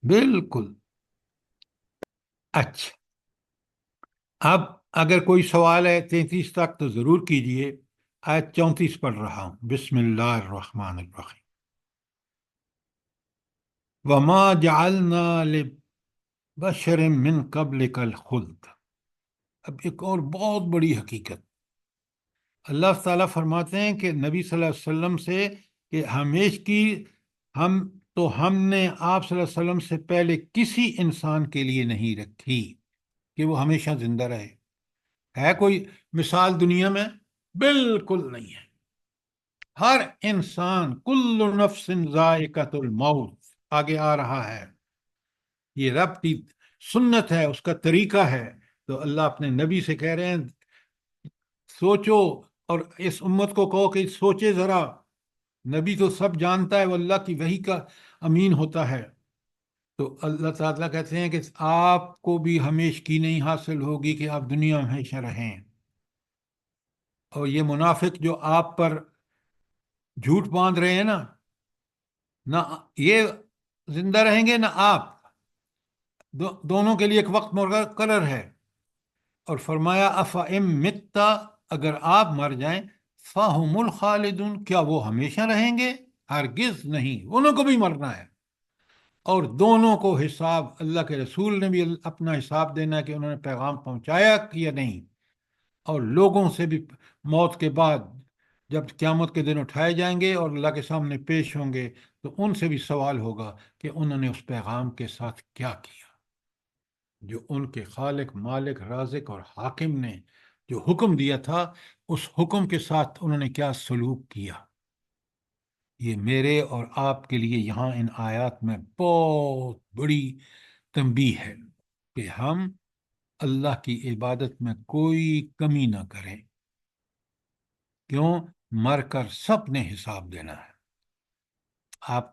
بالکل۔ اچھا، اب اگر کوئی سوال ہے 33 تک تو ضرور کیجئے۔ آیت 34 پڑھ رہا ہوں، بسم اللہ الرحمن الرحیم۔ وما جعلنا لبشر من قبلک الخلد۔ اب ایک اور بہت بڑی حقیقت، اللہ تعالیٰ فرماتے ہیں کہ نبی صلی اللہ علیہ وسلم سے کہ ہم نے آپ صلی اللہ علیہ وسلم سے پہلے کسی انسان کے لیے نہیں رکھی کہ وہ ہمیشہ زندہ رہے۔ ہے کوئی مثال دنیا میں؟ بالکل نہیں ہے۔ ہر انسان، کل نفس ذائقۃ الموت، آگے آ رہا ہے، یہ رب کی سنت ہے، اس کا طریقہ ہے۔ تو اللہ اپنے نبی سے کہہ رہے ہیں سوچو، اور اس امت کو کہو کہ سوچے ذرا، نبی تو سب جانتا ہے، وہ اللہ کی وحی کا امین ہوتا ہے۔ تو اللہ تعالیٰ کہتے ہیں کہ آپ کو بھی ہمیشگی نہیں حاصل ہوگی کہ آپ دنیا میں ہمیشہ رہیں، اور یہ منافق جو آپ پر جھوٹ باندھ رہے ہیں نا، نہ یہ زندہ رہیں گے نہ آپ، دونوں کے لیے ایک وقت مقرر ہے۔ اور فرمایا افئم متا، اگر آپ مر جائیں، فہم الخالدون، کیا وہ ہمیشہ رہیں گے؟ ہرگز نہیں، انہوں کو بھی مرنا ہے، اور دونوں کو حساب، اللہ کے رسول نے بھی اپنا حساب دینا ہے کہ انہوں نے پیغام پہنچایا یا نہیں، اور لوگوں سے بھی موت کے بعد جب قیامت کے دن اٹھائے جائیں گے اور اللہ کے سامنے پیش ہوں گے تو ان سے بھی سوال ہوگا کہ انہوں نے اس پیغام کے ساتھ کیا کیا، جو ان کے خالق، مالک، رازق اور حاکم نے جو حکم دیا تھا، اس حکم کے ساتھ انہوں نے کیا سلوک کیا۔ یہ میرے اور آپ کے لیے یہاں ان آیات میں بہت بڑی تنبیہ ہے کہ ہم اللہ کی عبادت میں کوئی کمی نہ کریں۔ کیوں؟ مر کر سب نے حساب دینا ہے۔ آپ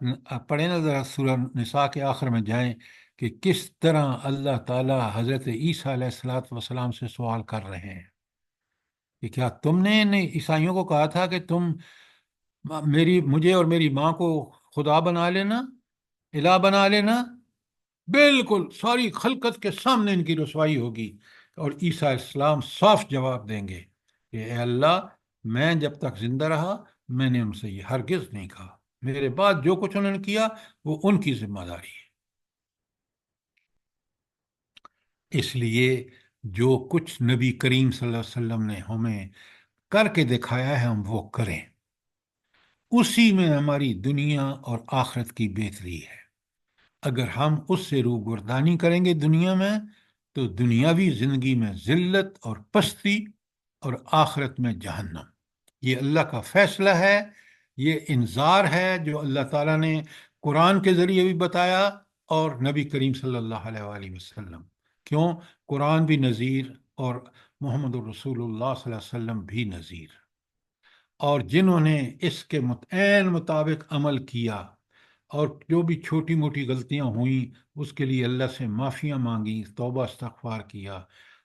پڑھیں نا ذرا سورہ نساء کے آخر میں جائیں کہ کس طرح اللہ تعالیٰ حضرت عیسیٰ علیہ السلام سے سوال کر رہے ہیں کہ کیا تم نے ان عیسائیوں کو کہا تھا کہ تم مجھے اور میری ماں کو خدا بنا لینا، الہ بنا لینا؟ بالکل، ساری خلقت کے سامنے ان کی رسوائی ہوگی، اور عیسیٰ علیہ السلام صاف جواب دیں گے کہ اے اللہ، میں جب تک زندہ رہا میں نے ان سے یہ ہرگز نہیں کہا، میرے بعد جو کچھ انہوں نے کیا وہ ان کی ذمہ داری ہے۔ اس لیے جو کچھ نبی کریم صلی اللہ علیہ وسلم نے ہمیں کر کے دکھایا ہے ہم وہ کریں، اسی میں ہماری دنیا اور آخرت کی بہتری ہے۔ اگر ہم اس سے روگردانی کریں گے دنیا میں تو دنیاوی زندگی میں ذلت اور پستی، اور آخرت میں جہنم۔ یہ اللہ کا فیصلہ ہے، یہ انذار ہے جو اللہ تعالیٰ نے قرآن کے ذریعے بھی بتایا اور نبی کریم صلی اللہ علیہ وآلہ وسلم. کیوں؟ قرآن بھی نذیر اور محمد الرسول اللہ صلی اللہ علیہ وسلم بھی نذیر. اور جنہوں نے اس کے عین مطابق عمل کیا اور جو بھی چھوٹی موٹی غلطیاں ہوئیں اس کے لیے اللہ سے معافیاں مانگی، توبہ استغفار کیا،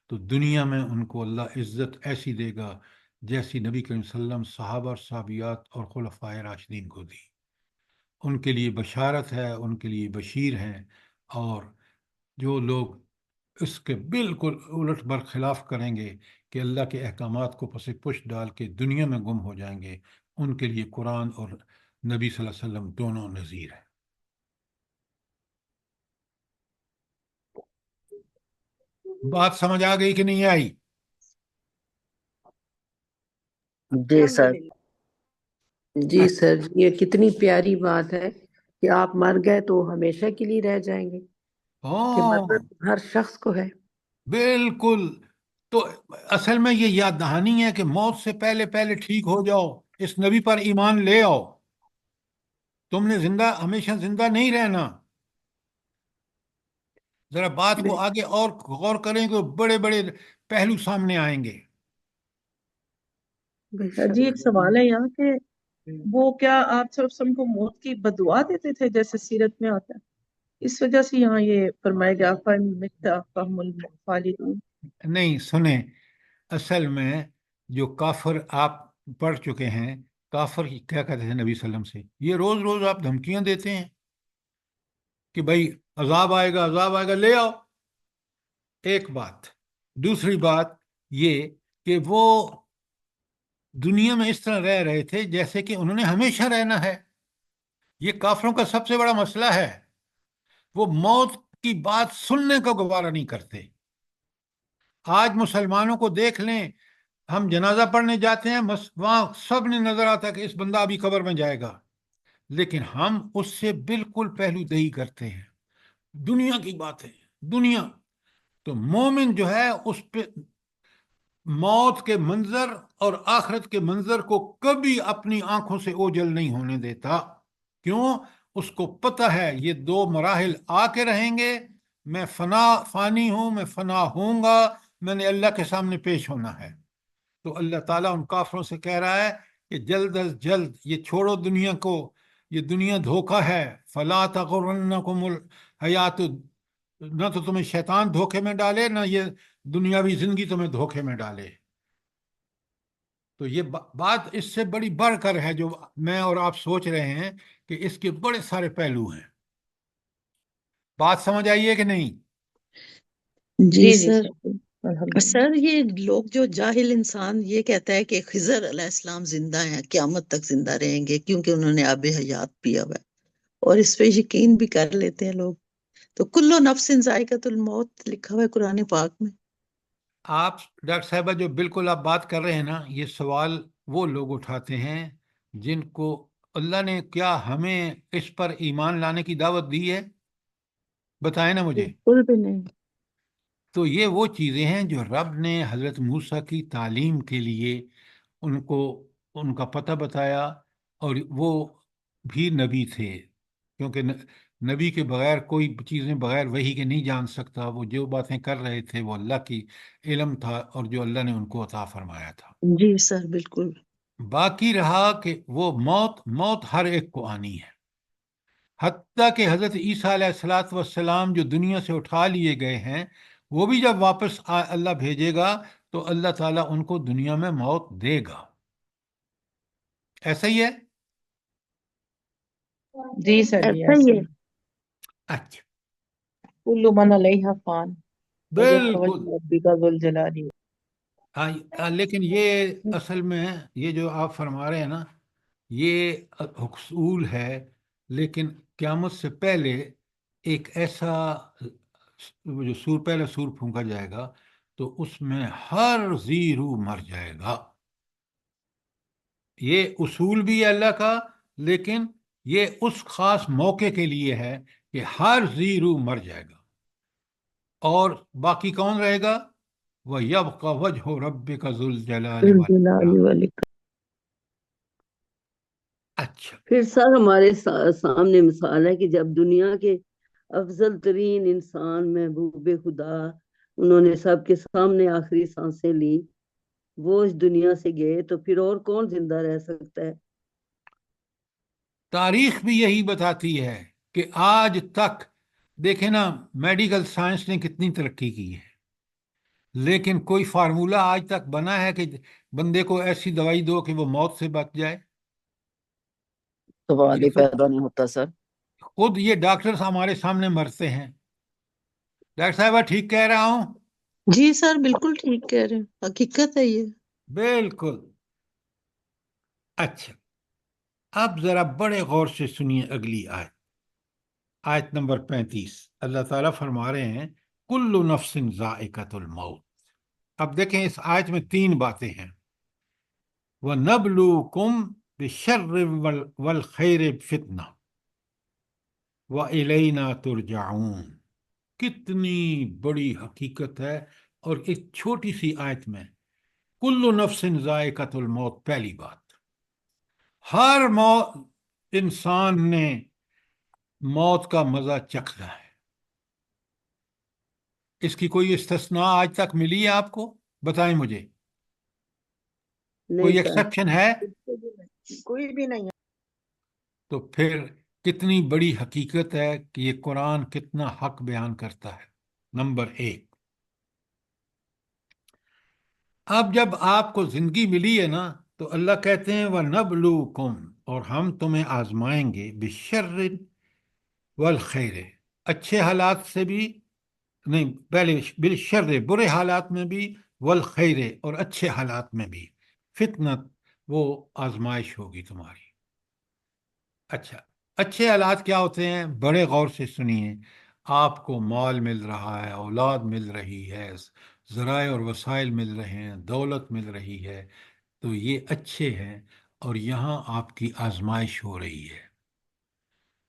تو دنیا میں ان کو اللہ عزت ایسی دے گا جیسی نبی کریم صلی اللہ علیہ وسلم، صحابہ اور صحابیات اور خلفائے راشدین کو دی. ان کے لیے بشارت ہے، ان کے لیے بشیر ہیں. اور جو لوگ اس کے بالکل الٹ برخلاف کریں گے کہ اللہ کے احکامات کو پس پش ڈال کے دنیا میں گم ہو جائیں گے، ان کے لیے قرآن اور نبی صلی اللہ علیہ وسلم دونوں نذیر ہیں. بات سمجھ آ گئی کہ نہیں آئی؟ جی سر. الحمدللہ. جی سر، یہ کتنی پیاری بات ہے کہ آپ مر گئے تو ہمیشہ کے لیے رہ جائیں گے، کہ ہاں مرنا ہر شخص کو ہے. بالکل. تو اصل میں یہ یاد دہانی ہے کہ موت سے پہلے پہلے ٹھیک ہو جاؤ، اس نبی پر ایمان لے آؤ. تم نے ہمیشہ زندہ نہیں رہنا. ذرا بات کو آگے اور غور کریں گے، بڑے بڑے پہلو سامنے آئیں گے. بے سر جی شک. ایک سوال ہے یہاں کہ وہ کیا آپ صلی اللہ علیہ وسلم کو موت کی بدعا دیتے تھے جیسے سیرت میں آتا ہے؟ اس وجہ سے یہاں یہ فرمایا گیا فَإِنْ الْخَالِدُونَ. نہیں سنیں، اصل میں جو کافر آپ پڑھ چکے ہیں، کافر کیا کہتے ہیں نبی صلی اللہ علیہ وسلم سے؟ یہ روز روز آپ دھمکیاں دیتے ہیں کہ بھائی عذاب آئے گا، عذاب آئے گا، لے آؤ. ایک بات. دوسری بات یہ کہ وہ دنیا میں اس طرح رہ رہے تھے جیسے کہ انہوں نے ہمیشہ رہنا ہے. یہ کافروں کا سب سے بڑا مسئلہ ہے، وہ موت کی بات سننے کو گوارا نہیں کرتے. آج مسلمانوں کو دیکھ لیں، ہم جنازہ پڑھنے جاتے ہیں، وہاں سب نے نظر آتا ہے کہ اس بندہ ابھی قبر میں جائے گا، لیکن ہم اس سے بالکل پہلو دہی کرتے ہیں. دنیا کی بات ہے، دنیا. تو مومن جو ہے اس پہ موت کے منظر اور آخرت کے منظر کو کبھی اپنی آنکھوں سے اوجھل نہیں ہونے دیتا. کیوں؟ اس کو پتہ ہے یہ دو مراحل آ کے رہیں گے، میں فانی ہوں، میں فنا ہوں گا، میں نے اللہ کے سامنے پیش ہونا ہے. تو اللہ تعالیٰ ان کافروں سے کہہ رہا ہے کہ جلد از جلد یہ چھوڑو دنیا کو، یہ دنیا دھوکہ ہے. فلا تغرنکم الحیات، نہ تو تمہیں شیطان دھوکے میں ڈالے، نہ یہ دنیاوی زندگی تمہیں دھوکے میں ڈالے. تو یہ بات اس سے بڑی بڑھ کر ہے جو میں اور آپ سوچ رہے ہیں کہ اس کے بڑے سارے پہلو ہیں. بات سمجھ آئیے کہ نہیں؟ جی جی سر. سر الحمدللہ. سر یہ لوگ جو جاہل انسان یہ کہتا ہے کہ خضر علیہ السلام زندہ ہیں، قیامت تک زندہ رہیں گے کیونکہ انہوں نے آب حیات پیا ہوا ہے، اور اس پہ یقین بھی کر لیتے ہیں لوگ. تو کلو نفس ذائقۃ الموت لکھا ہوا ہے قرآن پاک میں. آپ ڈاکٹر صاحبہ جو بالکل آپ بات کر رہے ہیں نا، یہ سوال وہ لوگ اٹھاتے ہیں جن کو اللہ نے کیا ہمیں اس پر ایمان لانے کی دعوت دی ہے؟ بتائیں نا مجھے. بالکل بھی نہیں. تو یہ وہ چیزیں ہیں جو رب نے حضرت موسیٰ کی تعلیم کے لیے ان کو ان کا پتہ بتایا، اور وہ بھی نبی تھے، کیونکہ نبی کے بغیر کوئی چیزیں بغیر وحی کے نہیں جان سکتا. وہ جو باتیں کر رہے تھے وہ اللہ کی علم تھا اور جو اللہ نے ان کو عطا فرمایا تھا. جی سر بالکل. باقی رہا کہ وہ موت ہر ایک کو آنی ہے، حتیٰ کہ حضرت عیسیٰ علیہ السلام جو دنیا سے اٹھا لیے گئے ہیں، وہ بھی جب واپس اللہ بھیجے گا تو اللہ تعالیٰ ان کو دنیا میں موت دے گا. ایسا ہی ہے؟ جی سر جی ایسا ایسے ہی ہے. ہی. اچھا، کل من علیہا فان ویبقى بالکل. وجہ ربک ذو الجلال. لیکن یہ اصل میں یہ جو آپ فرما رہے ہیں نا، یہ اصول ہے، لیکن قیامت سے پہلے ایک ایسا جو پہلا سور پھونکا جائے گا تو اس میں ہر ذی روح مر جائے گا. یہ اصول بھی ہے اللہ کا، لیکن یہ اس خاص موقع کے لیے ہے کہ ہر ذی روح مر جائے گا، اور باقی کون رہے گا؟ وَيَبْقَى وَجْهُ رَبِّكَ ذُو الْجَلَالِ ذو الجلال وَالْإِكرام. والاکرام. اچھا، پھر سر ہمارے سامنے مثال ہے کہ جب دنیا کے افضل ترین انسان محبوب خدا انہوں نے سب کے سامنے آخری سانسیں لی، وہ اس دنیا سے گئے، تو پھر اور کون زندہ رہ سکتا ہے؟ تاریخ بھی یہی بتاتی ہے کہ آج تک دیکھیں نا، میڈیکل سائنس نے کتنی ترقی کی ہے، لیکن کوئی فارمولا آج تک بنا ہے کہ بندے کو ایسی دوائی دو کہ وہ موت سے بچ جائے؟ سوال یہ ہی پیدا نہیں ہوتا سر. خود یہ ڈاکٹرز ہمارے سامنے مرتے ہیں. ڈاکٹر صاحبہ ٹھیک کہہ رہا ہوں؟ جی سر بالکل ٹھیک کہہ رہے ہیں، حقیقت ہے یہ. بالکل. اچھا، اب ذرا بڑے غور سے سنیے اگلی آیت، آیت نمبر 35. اللہ تعالیٰ فرما رہے ہیں کل نفس ذائقۃ الموت. اب دیکھیں اس آیت میں 3 باتیں ہیں. وَنَبْلُوكُمْ بِالشَّرِّ وَالْخَيْرِ فِتْنَةً وَإِلَيْنَا تُرْجَعُونَ. کتنی بڑی حقیقت ہے، اور ایک چھوٹی سی آیت میں کل نفس ذائقۃ الموت. پہلی بات، ہر انسان نے موت کا مزہ چکھنا ہے. اس کی کوئی استثناء آج تک ملی ہے آپ کو؟ بتائیں مجھے، نہیں کوئی سر. ایکسیپشن ہے؟ کوئی بھی نہیں ہے. تو پھر کتنی بڑی حقیقت ہے کہ یہ قرآن کتنا حق بیان کرتا ہے. نمبر 1، اب جب آپ کو زندگی ملی ہے نا، تو اللہ کہتے ہیں وَنَبْلُوكُمْ، اور ہم تمہیں آزمائیں گے، بِالشَّرِّ وَالْخَيْرِ، اچھے حالات سے بھی نہیں، پہلے بالشر، برے حالات میں بھی، والخیر، اور اچھے حالات میں بھی. فتنت، وہ آزمائش ہوگی تمہاری. اچھا، اچھے حالات کیا ہوتے ہیں؟ بڑے غور سے سنیے. آپ کو مال مل رہا ہے، اولاد مل رہی ہے، ذرائع اور وسائل مل رہے ہیں، دولت مل رہی ہے، تو یہ اچھے ہیں. اور یہاں آپ کی آزمائش ہو رہی ہے،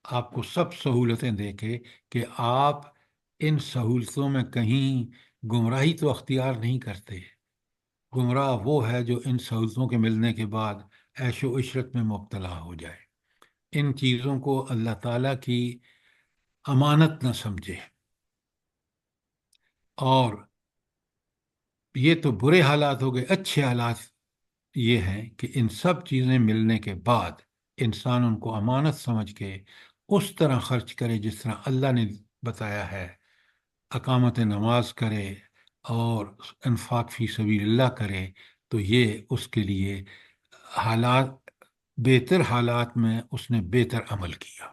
آپ کو سب سہولتیں دے کے کہ آپ ان سہولتوں میں کہیں گمراہی تو اختیار نہیں کرتے. گمراہ وہ ہے جو ان سہولتوں کے ملنے کے بعد عیش و عشرت میں مبتلا ہو جائے، ان چیزوں کو اللہ تعالیٰ کی امانت نہ سمجھے. اور یہ تو برے حالات ہو گئے. اچھے حالات یہ ہیں کہ ان سب چیزیں ملنے کے بعد انسان ان کو امانت سمجھ کے اس طرح خرچ کرے جس طرح اللہ نے بتایا ہے، اقامت نماز کرے اور انفاق فی سبیل اللہ کرے. تو یہ اس کے لیے حالات، بہتر حالات میں اس نے بہتر عمل کیا،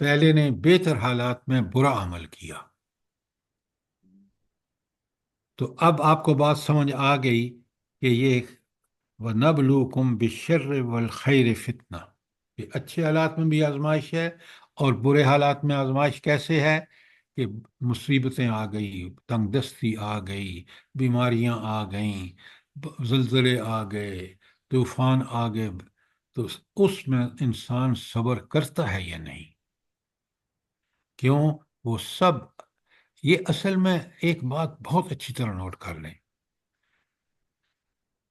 پہلے نے بہتر حالات میں برا عمل کیا. تو اب آپ کو بات سمجھ آ گئی کہ یہ وَنَبْلُوكُمْ بِالشَّرِّ وَالْخَيْرِ فِتْنَةً، کہ اچھے حالات میں بھی آزمائش ہے، اور برے حالات میں آزمائش کیسے ہے کہ مصیبتیں آ گئی، تنگ دستی آ گئی، بیماریاں آ گئیں، زلزلے آ گئے، طوفان آ گئے، تو اس میں انسان صبر کرتا ہے یا نہیں؟ کیوں؟ وہ سب، یہ اصل میں ایک بات بہت اچھی طرح نوٹ کر لیں،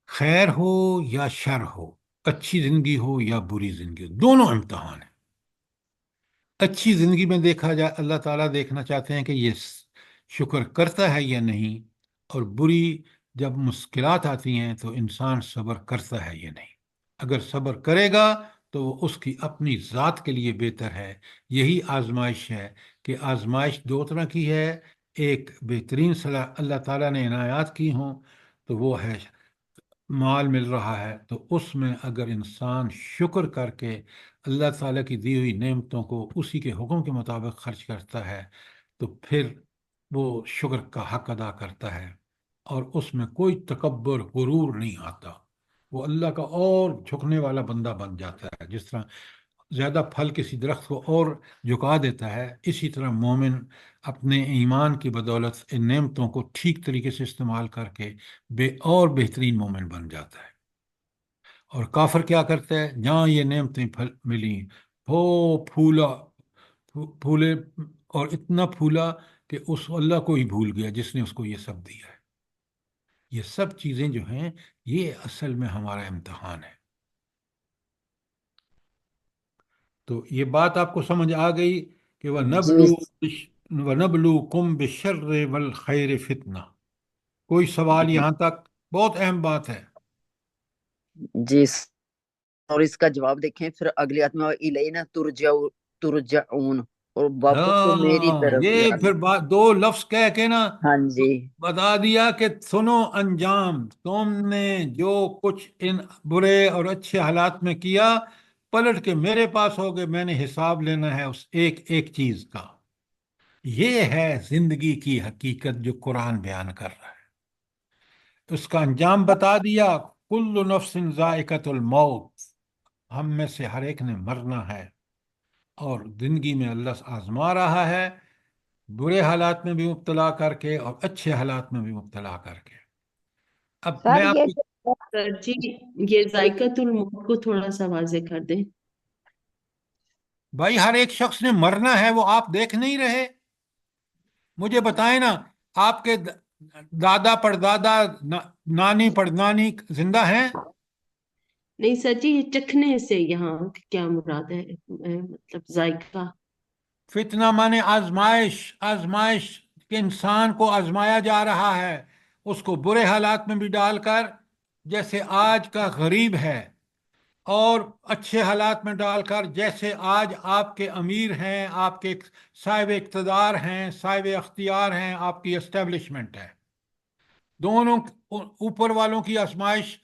خیر ہو یا شر ہو، اچھی زندگی ہو یا بری زندگی ہو، دونوں امتحان ہیں. اچھی زندگی میں دیکھا جائے، اللہ تعالیٰ دیکھنا چاہتے ہیں کہ یہ شکر کرتا ہے یا نہیں، اور بری جب مشکلات آتی ہیں تو انسان صبر کرتا ہے یا نہیں. اگر صبر کرے گا تو وہ اس کی اپنی ذات کے لیے بہتر ہے. یہی آزمائش ہے، کہ آزمائش 2 طرح کی ہے. ایک بہترین صلاح اللہ تعالیٰ نے عنایات کی ہوں، تو وہ ہے مال مل رہا ہے، تو اس میں اگر انسان شکر کر کے اللہ تعالیٰ کی دی ہوئی نعمتوں کو اسی کے حکم کے مطابق خرچ کرتا ہے، تو پھر وہ شکر کا حق ادا کرتا ہے، اور اس میں کوئی تکبر، غرور نہیں آتا. وہ اللہ کا اور جھکنے والا بندہ بن جاتا ہے. جس طرح زیادہ پھل کسی درخت کو اور جھکا دیتا ہے، اسی طرح مومن اپنے ایمان کی بدولت ان نعمتوں کو ٹھیک طریقے سے استعمال کر کے اور بہترین مومن بن جاتا ہے. اور کافر کیا کرتا ہے؟ جہاں یہ نعمتیں ملیں، وہ پھولے، اور اتنا پھولا کہ اس اللہ کو ہی بھول گیا جس نے اس کو یہ سب دیا ہے. یہ سب چیزیں جو ہیں، یہ اصل میں ہمارا امتحان ہے. تو یہ بات آپ کو سمجھ آ گئی کہ جی وَنَبْلُوكُمْ بِالشَّرِّ وَالْخَيْرِ فِتْنَةً. کوئی سوال یہاں تک؟ بہت اہم بات ہے. جی اور اس کا جواب دیکھیں پھر اگلی آیت میں الینا ترجعون، اور واپس تو میری ہاں، طرف ہی یہ آنا. پھر دو لفظ کہہ کے نا ہاں جی بتا دیا کہ سنو انجام، تم نے جو کچھ ان برے اور اچھے حالات میں کیا، پلٹ کے میرے پاس ہوگے، میں نے حساب لینا ہے اس ایک ایک چیز کا. یہ ہے زندگی کی حقیقت جو قرآن بیان کر رہا ہے. اس کا انجام بتا دیا، کل نفس ذائقۃ الموت، ہم میں سے ہر ایک نے مرنا ہے، اور زندگی میں اللہ آزما رہا ہے، برے حالات میں بھی مبتلا کر کے اور اچھے حالات میں بھی مبتلا کر کے. اب میں سر آپ یہ کو سر جی یہ ذائقۃ الموت کو تھوڑا سا واضح کر دیں. بھائی ہر ایک شخص نے مرنا ہے، وہ آپ دیکھ نہیں رہے؟ مجھے بتائیں نا، آپ کے دادا پردادا، نانی پردنانی زندہ ہیں؟ نہیں سر جی، یہ چکھنے سے یہاں کیا مراد ہے؟ مطلب ذائقہ. فتنہ مانے آزمائش، آزمائش کہ انسان کو آزمایا جا رہا ہے، اس کو برے حالات میں بھی ڈال کر، جیسے آج کا غریب ہے، اور اچھے حالات میں ڈال کر، جیسے آج آپ کے امیر ہیں، آپ کے صاحب اقتدار ہیں، صاحب اختیار ہیں، آپ کی اسٹیبلشمنٹ ہے. دونوں اوپر والوں کی آزمائش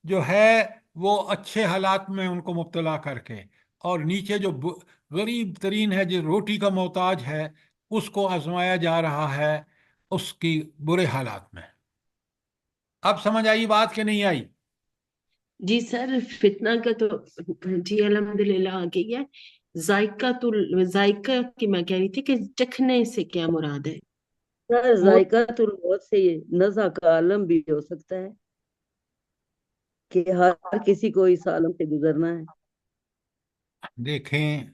جو ہے وہ اچھے حالات میں ان کو مبتلا کر کے، اور نیچے جو غریب ترین ہے، جو روٹی کا محتاج ہے، اس کو آزمایا جا رہا ہے اس کی برے حالات میں. اب سمجھ آئی بات کہ نہیں آئی؟ جی سر، فتنہ کا تو جی الحمدللہ آ گئی ہے. ذائقہ کی میں کہہ رہی تھی کہ چکھنے سے کیا مراد ہے؟ سر وہ ذائقۃ الموت سے یہ نزع کا عالم بھی ہو سکتا ہے کہ ہر کسی کو اس عالم سے گزرنا ہے. دیکھیں،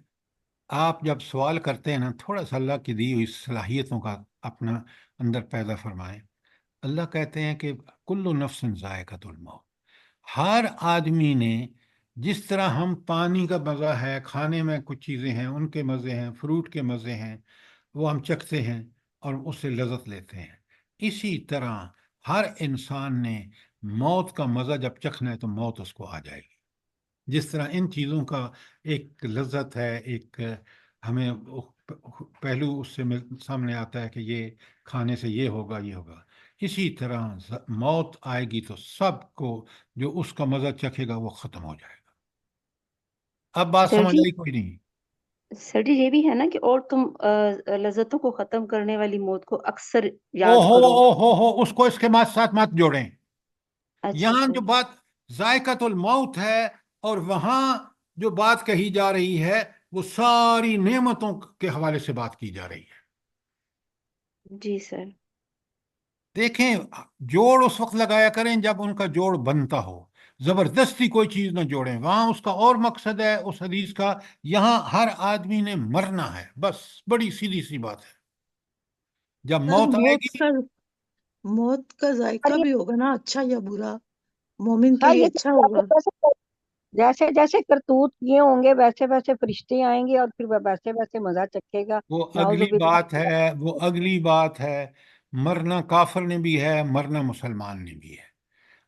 آپ جب سوال کرتے ہیں نا، تھوڑا سا اللہ کی دی ہوئی صلاحیتوں کا اپنا اندر پیدا فرمائیں. اللہ کہتے ہیں کہ کل نفس ذائقۃ الموت. ہر آدمی نے، جس طرح ہم پانی کا مزہ ہے، کھانے میں کچھ چیزیں ہیں ان کے مزے ہیں، فروٹ کے مزے ہیں، وہ ہم چکھتے ہیں اور اس سے لذت لیتے ہیں، اسی طرح ہر انسان نے موت کا مزہ جب چکھنا ہے تو موت اس کو آ جائے گی. جس طرح ان چیزوں کا ایک لذت ہے، ایک ہمیں پہلو اس سے سامنے آتا ہے کہ یہ کھانے سے یہ ہوگا یہ ہوگا، اسی طرح موت آئے گی تو سب کو جو اس کا مزہ چکھے گا وہ ختم ہو جائے گا. اب بات سر سمجھ جی، آئی کوئی نہیں؟ سر جی یہ بھی ہے نا کہ اور تم لذتوں کو ختم کرنے والی موت کو اکثر او یاد ہو کرو. او ہو، اس کو اس کے ساتھ مت جوڑیں. اچھا یہاں سر. جو بات ذائقۃ الموت ہے، اور وہاں جو بات کہی جا رہی ہے، وہ ساری نعمتوں کے حوالے سے بات کی جا رہی ہے. جی سر. دیکھیں، جوڑ اس وقت لگایا کریں جب ان کا جوڑ بنتا ہو، زبردستی کوئی چیز نہ جوڑیں. وہاں اس کا اور مقصد ہے اس حدیث کا، یہاں ہر آدمی نے مرنا ہے، بس بڑی سیدھی سی بات ہے. جب سر موت آئے گی، موت کا ذائقہ سر بھی ہوگا نا، اچھا یا برا؟ مومن کے سر لیے یہ اچھا ہوگا. جیسے جیسے کرتوت کیے ہوں گے ویسے ویسے فرشتے آئیں گے اور پھر وہ ویسے ویسے مزہ چکھے گا. وہ نعوذ اگلی بات باللہ. ہے، وہ اگلی بات ہے. مرنا کافر نے بھی ہے، مرنا مسلمان نے بھی ہے.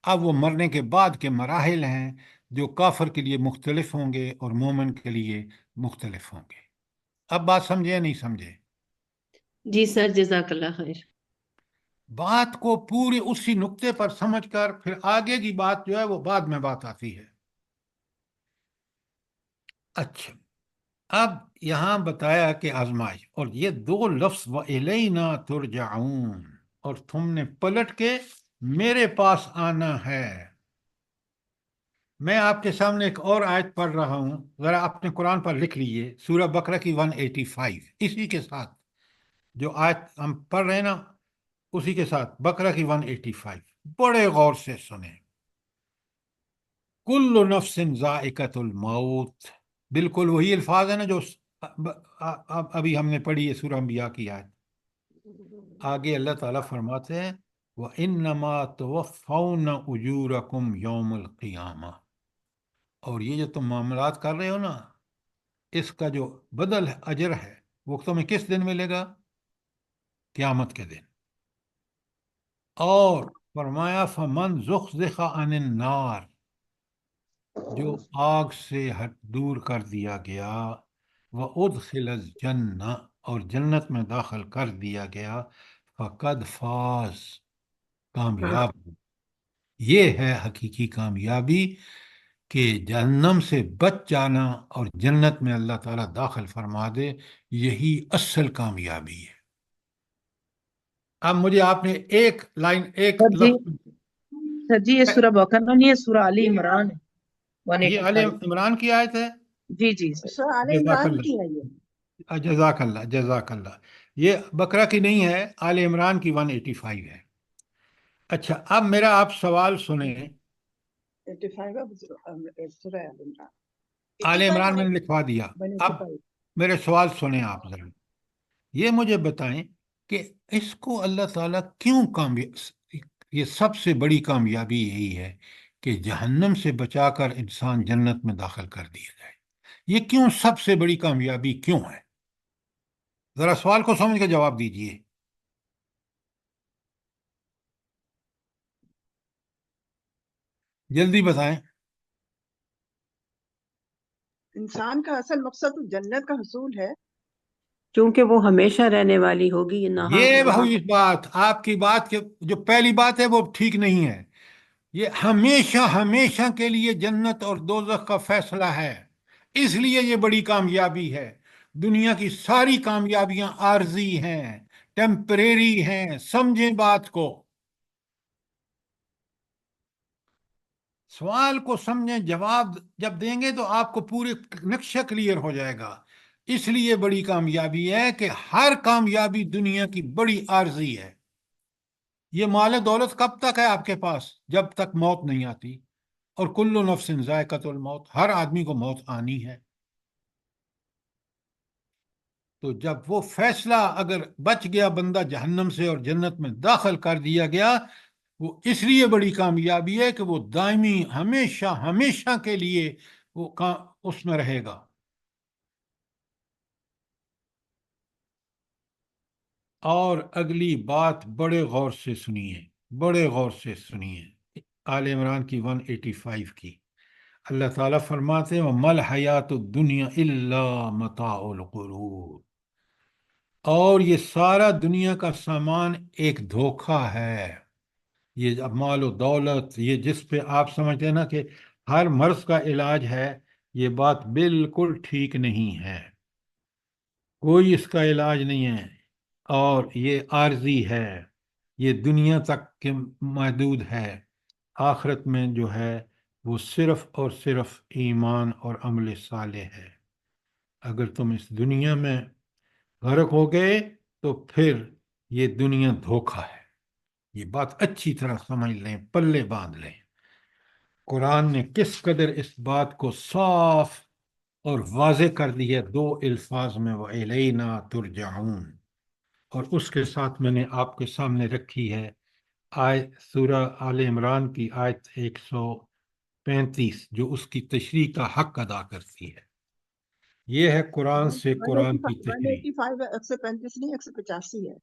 اب وہ مرنے کے بعد کے مراحل ہیں جو کافر کے لیے مختلف ہوں گے اور مومن کے لیے مختلف ہوں گے. اب بات سمجھے یا نہیں سمجھے؟ جی سر، جزاک اللہ خیر. بات کو پوری اسی نقطے پر سمجھ کر پھر آگے کی بات جو ہے وہ بعد میں بات آتی ہے. اچھا، اب یہاں بتایا کہ آزمائش، اور یہ دو لفظ وَإِلَيْنَا تُرْجَعُونَ، اور تم نے پلٹ کے میرے پاس آنا ہے. میں آپ کے سامنے ایک اور آیت پڑھ رہا ہوں، ذرا اپنے قرآن پر لکھ لیجئے، سورہ بقرہ کی 185، اسی کے ساتھ جو آیت ہم پڑھ رہے ہیں نا اسی کے ساتھ بقرہ کی 185 بڑے غور سے سنیں. کل نفس ذائقۃ الموت، بالکل وہی الفاظ ہیں نا جو ابھی ہم نے پڑھی ہے سورہ انبیاء کی آیت. آگے اللہ تعالیٰ فرماتے ہیں وَإِنَّمَا تُوَفَّوْنَ أُجُورَكُمْ يَوْمَ الْقِيَامَةِ، اور یہ جو تم معاملات کر رہے ہو نا، اس کا جو بدل ہے، اجر ہے، وہ تمہیں کس دن ملے گا؟ قیامت کے دن۔ اور فرمایا فمن زخزخ عن النار، جو آگ سے دور کر دیا گیا، وَأُدْخِلَ الْجَنَّةَ، اور جنت میں داخل کر دیا گیا، فقد فاز، کامیاب۔ یہ ہے حقیقی کامیابی کہ جہنم سے بچ جانا اور جنت میں اللہ تعالیٰ داخل فرما دے، یہی اصل کامیابی ہے۔ اب مجھے آپ نے ایک لائن، ایک سر جی، لفظ، سر جی، یہ سورہ بقرہ نہیں، یہ سورہ آل عمران ہے، یہ آل 185۔ عمران کی آیت ہے۔ جی جی سر۔ سورہ آل جزاک عمران اللہ، کی ہے یہ۔ جزاک اللہ، جزاک اللہ۔ یہ بقرہ کی نہیں ہے، آل عمران کی 185 ہے۔ اچھا، اب میرا آپ سوال سنیں۔ 85 ہے سورہ آل عمران۔ آل 85 عمران میں نے لکھوا دیا۔ اب 185۔ میرے سوال سنیں آپ ذرا، یہ مجھے بتائیں کہ اس کو اللہ تعالیٰ کیوں یہ سب سے بڑی کامیابی یہی ہے کہ جہنم سے بچا کر انسان جنت میں داخل کر دیا جائے، یہ کیوں سب سے بڑی کامیابی کیوں ہے؟ ذرا سوال کو سمجھ کے جواب دیجئے۔ جلدی بتائیں۔ انسان کا اصل مقصد تو جنت کا حصول ہے۔ کیونکہ وہ ہمیشہ رہنے والی ہوگی، یہ نہ یہ وہاں ہوئی بات، آپ کی بات کے جو پہلی بات ہے وہ ٹھیک نہیں ہے۔ یہ ہمیشہ ہمیشہ کے لیے جنت اور دوزخ کا فیصلہ ہے، اس لیے یہ بڑی کامیابی ہے۔ دنیا کی ساری کامیابیاں عارضی ہیں، ٹیمپریری ہیں، سمجھیں بات کو، سوال کو سمجھیں، جواب جب دیں گے تو آپ کو پورے نقشہ کلیئر ہو جائے گا۔ اس لیے بڑی کامیابی ہے کہ ہر کامیابی دنیا کی بڑی عارضی ہے۔ یہ مال دولت کب تک ہے آپ کے پاس؟ جب تک موت نہیں آتی، اور کل نفس ذائقۃ الموت، ہر آدمی کو موت آنی ہے۔ تو جب وہ فیصلہ اگر بچ گیا بندہ جہنم سے اور جنت میں داخل کر دیا گیا، وہ اس لیے بڑی کامیابی ہے کہ وہ دائمی ہمیشہ ہمیشہ کے لیے وہ اس میں رہے گا۔ اور اگلی بات بڑے غور سے سنیے، بڑے غور سے سنیے، آل عمران کی 185 کی۔ اللہ تعالیٰ فرماتے ہیں وَمَا الْحَيَاةُ الدُّنْيَا إِلَّا مَتَاعُ الْغُرُورِ، اور یہ سارا دنیا کا سامان ایک دھوکہ ہے۔ یہ مال و دولت، یہ جس پہ آپ سمجھتے ہیں نا کہ ہر مرض کا علاج ہے، یہ بات بالکل ٹھیک نہیں ہے، کوئی اس کا علاج نہیں ہے، اور یہ عارضی ہے، یہ دنیا تک کے محدود ہے۔ آخرت میں جو ہے وہ صرف اور صرف ایمان اور عمل صالح ہے۔ اگر تم اس دنیا میں غرق ہو گئے تو پھر یہ دنیا دھوکہ ہے، یہ بات اچھی طرح سمجھ لیں، پلے باندھ لیں۔ قرآن نے کس قدر اس بات کو صاف اور واضح کر دی ہے دو الفاظ میں، وَإِلَيْنَا تُرْجَعُونَ، اور اس کے ساتھ میں نے آپ کے سامنے رکھی ہے سورہ آل عمران کی آیت 135، جو اس کی تشریح کا حق ادا کرتی ہے۔ یہ ہے قرآن سے قرآن کی تشریح۔ 185 135 نہیں، 185 ہے۔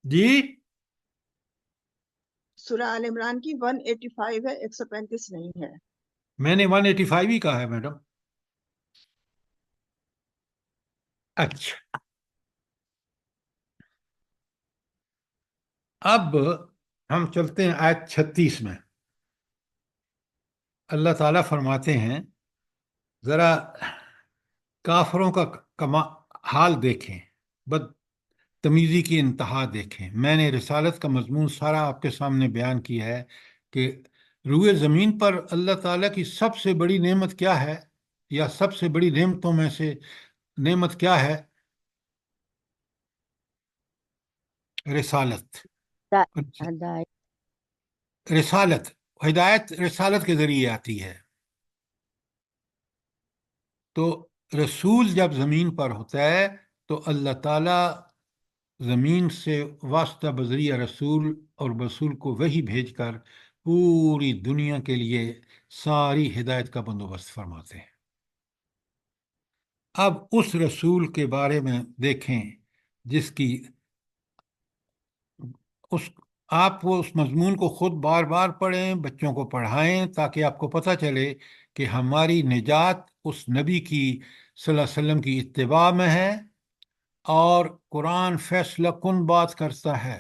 جی، سورہ آل عمران کی 185 ہے، 135 نہیں ہے۔ میں نے 185 ہی کہا ہے میڈم۔ اچھا، اب ہم چلتے ہیں آیت 36 میں۔ اللہ تعالیٰ فرماتے ہیں، ذرا کافروں کا حال دیکھیں، بدتمیزی کی انتہا دیکھیں۔ میں نے رسالت کا مضمون سارا آپ کے سامنے بیان کیا ہے کہ روئے زمین پر اللہ تعالیٰ کی سب سے بڑی نعمت کیا ہے، یا سب سے بڑی نعمتوں میں سے نعمت کیا ہے؟ رسالت، ہدایت۔ رسالت، ہدایت رسالت کے ذریعے آتی ہے۔ تو رسول جب زمین پر ہوتا ہے تو اللہ تعالیٰ زمین سے واسطہ بذریعہ رسول اور رسول کو وحی بھیج کر پوری دنیا کے لیے ساری ہدایت کا بندوبست فرماتے ہیں۔ اب اس رسول کے بارے میں دیکھیں جس کی اس آپ وہ اس مضمون کو خود بار بار پڑھیں، بچوں کو پڑھائیں، تاکہ آپ کو پتہ چلے کہ ہماری نجات اس نبی کی صلی اللہ علیہ وسلم کی اتباع میں ہے، اور قرآن فیصلہ کن بات کرتا ہے۔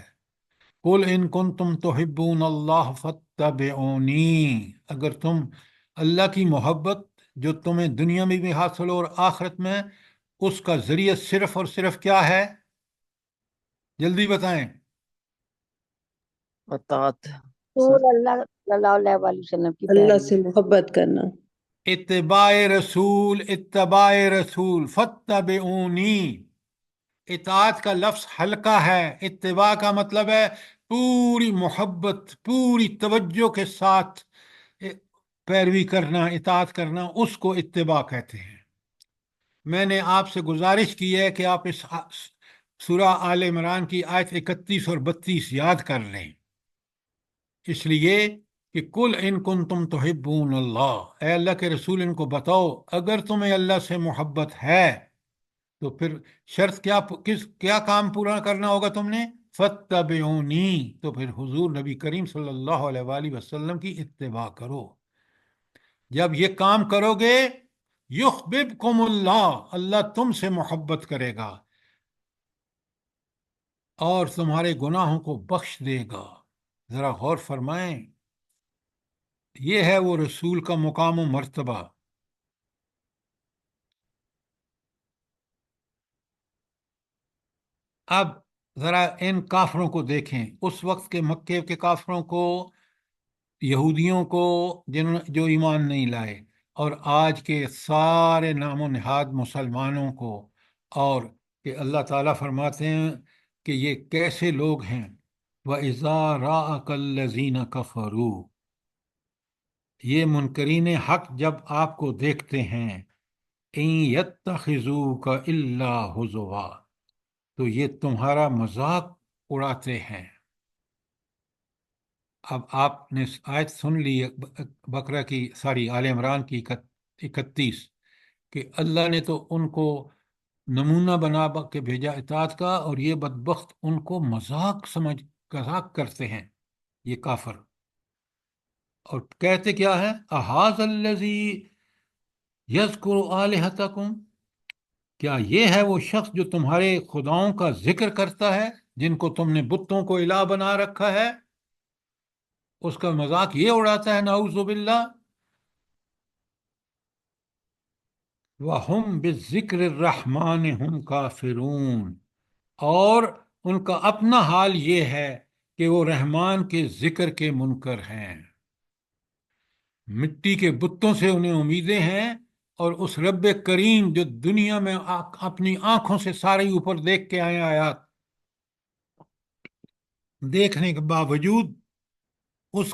قل ان کنتم تحبون اللہ فاتبعونی، اگر تم اللہ کی محبت جو تمہیں دنیا میں بھی حاصل ہو اور آخرت میں، اس کا ذریعہ صرف اور صرف کیا ہے؟ جلدی بتائیں۔ اطاعت، رسول اللہ صلی اللہ علیہ وآلہ وسلم کی اللہ پیروی۔ سے محبت کرنا۔ اتباع رسول، اتباع رسول، فاتبعونی۔ اطاعت کا لفظ ہلکا ہے، اتباع کا مطلب ہے پوری محبت، پوری توجہ کے ساتھ پیروی کرنا، اطاعت کرنا، اس کو اتباع کہتے ہیں۔ میں نے آپ سے گزارش کی ہے کہ آپ اس سورہ آل عمران کی آیت 31 اور 32 یاد کر لیں، اس لیے کہ کل ان کنتم تحبون اللہ، اے اللہ کے رسول ان کو بتاؤ اگر تمہیں اللہ سے محبت ہے تو پھر شرط کیا کام پورا کرنا ہوگا تم نے؟ فاتبعونی، تو پھر حضور نبی کریم صلی اللہ علیہ وآلہ وسلم کی اتباع کرو۔ جب یہ کام کرو گے یحببکم اللہ، اللہ تم سے محبت کرے گا اور تمہارے گناہوں کو بخش دے گا۔ ذرا غور فرمائیں، یہ ہے وہ رسول کا مقام و مرتبہ۔ اب ذرا ان کافروں کو دیکھیں، اس وقت کے مکے کے کافروں کو، یہودیوں کو جو ایمان نہیں لائے، اور آج کے سارے نام و نہاد مسلمانوں کو، اور کہ اللہ تعالیٰ فرماتے ہیں کہ یہ کیسے لوگ ہیں۔ وَإِذَا رَأَكَ الَّذِينَ كَفَرُوا، یہ منکرین حق جب آپ کو دیکھتے ہیں، إِن يَتَّخِذُوكَ إِلَّا هُزُوًا، تو یہ تمہارا مذاق اڑاتے ہیں۔ اب آپ نے آیت سن لی بقرہ کی، آل عمران کی 31، کہ اللہ نے تو ان کو نمونہ بنا کے بھیجا اطاعت کا، اور یہ بدبخت ان کو مذاق کرتے ہیں یہ کافر، اور کہتے کیا ہے؟ احاذ الذی یذکر آلہتکم، کیا یہ ہے وہ شخص جو تمہارے خداؤں کا ذکر کرتا ہے، جن کو تم نے بتوں کو الہ بنا رکھا ہے، اس کا مذاق یہ اڑاتا ہے، نعوذ باللہ۔ وَهُمْ بِالذِّكْرِ الرَّحْمَٰنِ هُمْ كَافِرُونَ، اور ان کا اپنا حال یہ ہے کہ وہ رحمان کے ذکر کے منکر ہیں، مٹی کے بتوں سے انہیں امیدیں ہیں، اور اس رب کریم جو دنیا میں اپنی آنکھوں سے سارے اوپر دیکھ کے آئے آیات، دیکھنے کے باوجود اس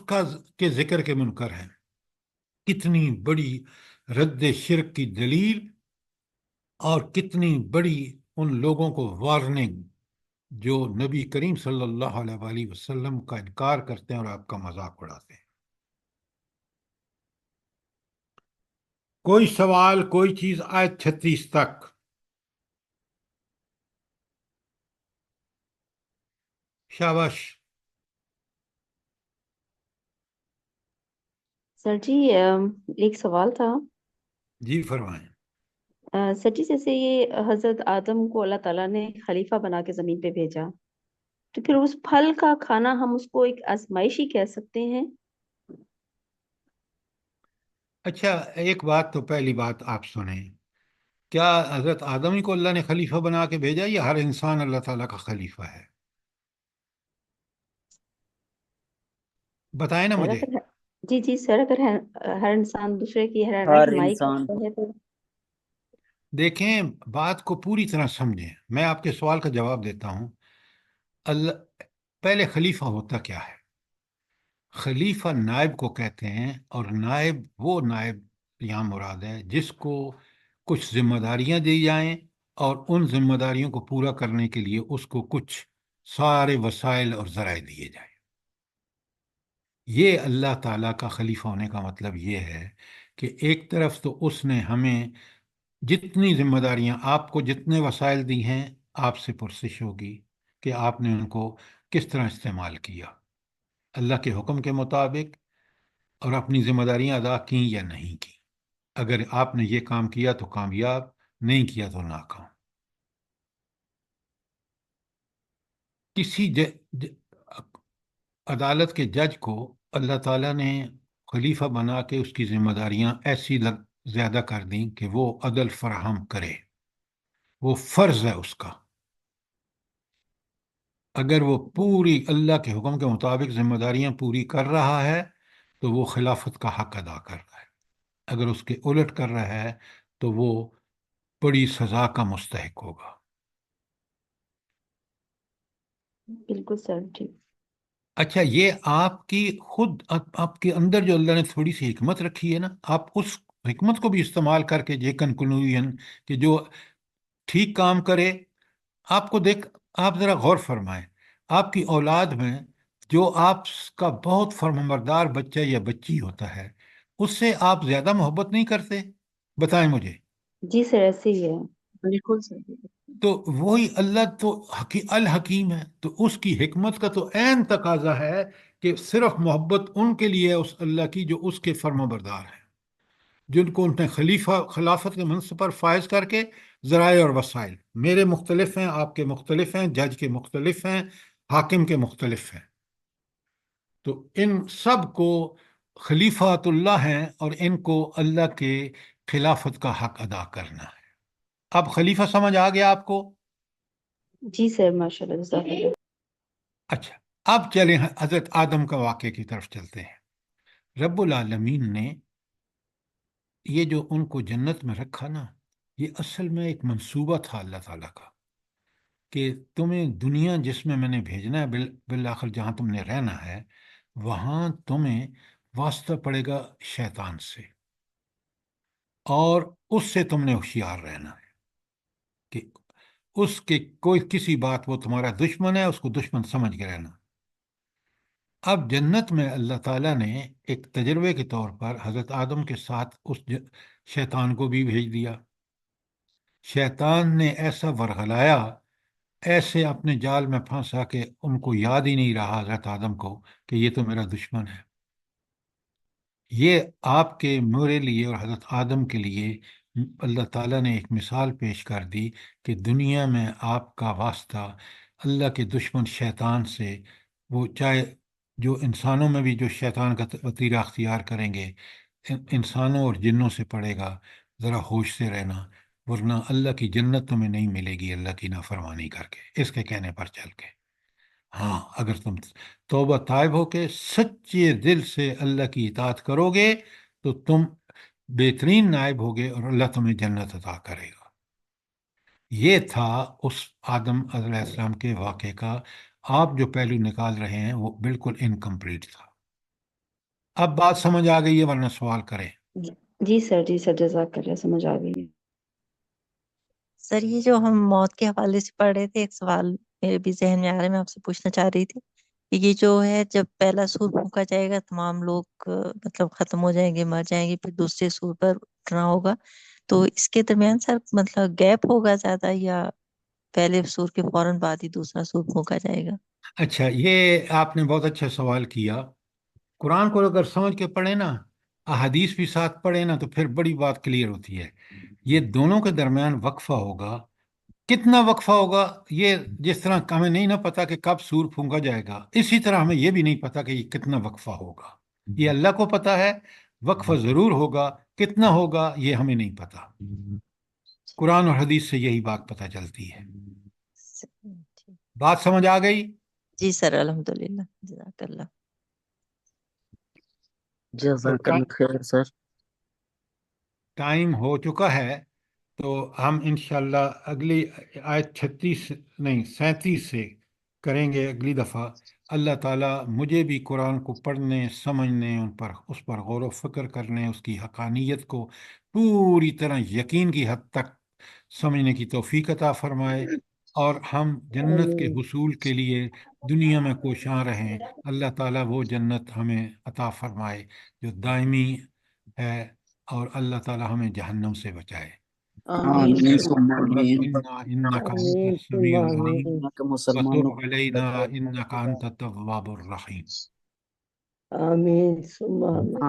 کے ذکر کے منکر ہیں۔ کتنی بڑی رد شرک کی دلیل، اور کتنی بڑی ان لوگوں کو وارننگ جو نبی کریم صلی اللہ علیہ وآلہ وسلم کا انکار کرتے ہیں اور آپ کا مذاق اڑاتے ہیں۔ کوئی سوال، کوئی چیز؟ آیت 36 تک۔ شاباش۔ سر جی ایک سوال تھا۔ جی فرمائیں۔ سر جی جیسے یہ حضرت آدم کو اللہ تعالیٰ نے خلیفہ بنا کے زمین پہ بھیجا، تو پھر اس پھل کا کھانا ہم اس کو ایک آزمائش ہی کہہ سکتے ہیں؟ اچھا، ایک بات تو پہلی بات آپ سنیں، کیا حضرت آدم ہی کو اللہ نے خلیفہ بنا کے بھیجا، یا ہر انسان اللہ تعالیٰ کا خلیفہ ہے؟ بتائیں نا سر مجھے۔ اگر جی جی سر، اگر ہر انسان دوسرے کی ہر رہنمائی انسان، کرتا ہے تو دیکھیں، بات کو پوری طرح سمجھیں، میں آپ کے سوال کا جواب دیتا ہوں۔ اللہ پہلے خلیفہ ہوتا کیا ہے؟ خلیفہ نائب کو کہتے ہیں، اور نائب وہ نائب یہاں مراد ہے جس کو کچھ ذمہ داریاں دی جائیں، اور ان ذمہ داریوں کو پورا کرنے کے لیے اس کو کچھ سارے وسائل اور ذرائع دیے جائیں۔ یہ اللہ تعالیٰ کا خلیفہ ہونے کا مطلب یہ ہے کہ ایک طرف تو اس نے ہمیں جتنی ذمہ داریاں آپ کو، جتنے وسائل دی ہیں، آپ سے پرسش ہوگی کہ آپ نے ان کو کس طرح استعمال کیا، اللہ کے حکم کے مطابق، اور اپنی ذمہ داریاں ادا کیں یا نہیں کی۔ اگر آپ نے یہ کام کیا تو کامیاب، نہیں کیا تو ناکام۔ کسی عدالت کے جج کو اللہ تعالیٰ نے خلیفہ بنا کے اس کی ذمہ داریاں ایسی زیادہ کر دیں کہ وہ عدل فراہم کرے، وہ فرض ہے اس کا۔ اگر وہ پوری اللہ کے حکم کے مطابق ذمہ داریاں پوری کر رہا ہے تو وہ خلافت کا حق ادا کر رہا ہے، اگر اس کے الٹ کر رہا ہے تو وہ بڑی سزا کا مستحق ہوگا۔ بالکل سر، ٹھیک۔ اچھا، یہ آپ کی خود آپ کے اندر جو اللہ نے تھوڑی سی حکمت رکھی ہے نا، آپ اس حکمت کو بھی استعمال کر کے یہ کنکلوژن کہ جو ٹھیک کام کرے، آپ کو آپ ذرا غور فرمائیں، آپ کی اولاد میں جو آپ کا بہت فرمانبردار بچہ یا بچی ہوتا ہے، اس سے آپ زیادہ محبت نہیں کرتے؟ بتائیں مجھے۔ جی سر، ایسے ہی ہے۔ بالکل صحیح۔ تو وہی اللہ تو الحکیم ہے، تو اس کی حکمت کا تو عین تقاضا ہے کہ صرف محبت ان کے لیے اس اللہ کی جو اس کے فرما بردار ہیں، جن کو انہوں نے خلافت کے منصب پر فائز کر کے ذرائع اور وسائل میرے مختلف ہیں، آپ کے مختلف ہیں، جج کے مختلف ہیں، حاکم کے مختلف ہیں، تو ان سب کو خلیفات اللہ ہیں اور ان کو اللہ کے خلافت کا حق ادا کرنا ہے۔ اب خلیفہ سمجھ آ گیا آپ کو؟ جی سر، ماشاء اللہ، جزاک اللہ۔ اچھا، اب چلیں حضرت آدم کا واقعے کی طرف چلتے ہیں۔ رب العالمین نے یہ جو ان کو جنت میں رکھا نا، یہ اصل میں ایک منصوبہ تھا اللہ تعالیٰ کا کہ تمہیں دنیا جس میں نے بھیجنا ہے، بالآخر جہاں تم نے رہنا ہے، وہاں تمہیں واسطہ پڑے گا شیطان سے، اور اس سے تم نے ہوشیار رہنا ہے کہ اس کے کوئی کسی بات، وہ تمہارا دشمن ہے، اس کو دشمن سمجھ کے رہنا۔ اب جنت میں اللہ تعالیٰ نے ایک تجربے کے طور پر حضرت آدم کے ساتھ اس شیطان کو بھی بھیج دیا۔ شیطان نے ایسا ورغلایا، ایسے اپنے جال میں پھنسا کہ ان کو یاد ہی نہیں رہا حضرت آدم کو کہ یہ تو میرا دشمن ہے۔ یہ آپ کے میرے لیے اور حضرت آدم کے لیے اللہ تعالیٰ نے ایک مثال پیش کر دی کہ دنیا میں آپ کا واسطہ اللہ کے دشمن شیطان سے، وہ چاہے جو انسانوں میں بھی جو شیطان کا وتیرہ اختیار کریں گے، انسانوں اور جنوں سے پڑے گا، ذرا ہوش سے رہنا، ورنہ اللہ کی جنت تمہیں نہیں ملے گی اللہ کی نافرمانی کر کے، اس کے کہنے پر چل کے۔ ہاں، اگر تم توبہ طائب ہو کے سچے دل سے اللہ کی اطاعت کرو گے تو تم بہترین نائب ہوگے اور اللہ تمہیں جنت عطا کرے گا۔ یہ تھا اس آدم علیہ السلام کے واقعے کا۔ آپ جو پہلو نکال رہے ہیں وہ بالکل انکمپلیٹ تھا۔ اب بات سمجھ آ گئی ہے، ورنہ سوال کریں۔ جی سر، جی سر، جزاک اللہ، سمجھ آ گئی ہے۔ سر، یہ جو ہم موت کے حوالے سے پڑھ رہے تھے، ایک سوال میرے بھی ذہن میں آ رہا ہے، میں آپ سے پوچھنا چاہ رہی تھی کہ یہ جو ہے جب پہلا سور پھونکا جائے گا، تمام لوگ مطلب ختم ہو جائیں گے، مر جائیں گے، پھر دوسرے سور پر اٹھنا ہوگا، تو اس کے درمیان سر مطلب گیپ ہوگا زیادہ، یا پہلے سور کے فوراً بعد ہی دوسرا سور پھونکا جائے گا؟ اچھا، یہ آپ نے بہت اچھا سوال کیا۔ قرآن کو اگر سمجھ کے پڑھیں نا، احادیث بھی ساتھ پڑھیں نا، تو پھر بڑی بات کلیئر ہوتی ہے۔ یہ دونوں کے درمیان وقفہ ہوگا۔ کتنا وقفہ ہوگا؟ یہ جس طرح ہمیں نہیں نہ پتا کہ کب سور پھونکا جائے گا، اسی طرح ہمیں یہ بھی نہیں پتا کہ یہ کتنا وقفہ ہوگا۔ یہ اللہ کو پتا ہے، وقفہ ضرور ہوگا، کتنا ہوگا یہ ہمیں نہیں پتا۔ قرآن اور حدیث سے یہی بات پتہ چلتی ہے۔ بات سمجھ آ گئی؟ جی سر، الحمدللہ، جزاک اللہ۔ جزاک اللہ خیر سر۔ ٹائم ہو چکا ہے، تو ہم انشاءاللہ اگلی آیت 37 سے کریں گے اگلی دفعہ۔ اللہ تعالیٰ مجھے بھی قرآن کو پڑھنے، سمجھنے، اس پر غور و فکر کرنے، اس کی حقانیت کو پوری طرح یقین کی حد تک سمجھنے کی توفیق عطا فرمائے، اور ہم جنت کے حصول کے لیے دنیا میں کوشاں رہیں۔ اللہ تعالیٰ وہ جنت ہمیں عطا فرمائے جو دائمی ہے، اور اللہ تعالیٰ ہمیں جہنم سے بچائے۔ آمین آمین ثم ثم آمین آمین إنك أنت آمين ثم السميع العليم آمين إنك مسلمان وتب علينا إنك أنت التواب الرحيم. آمين ثم آمين.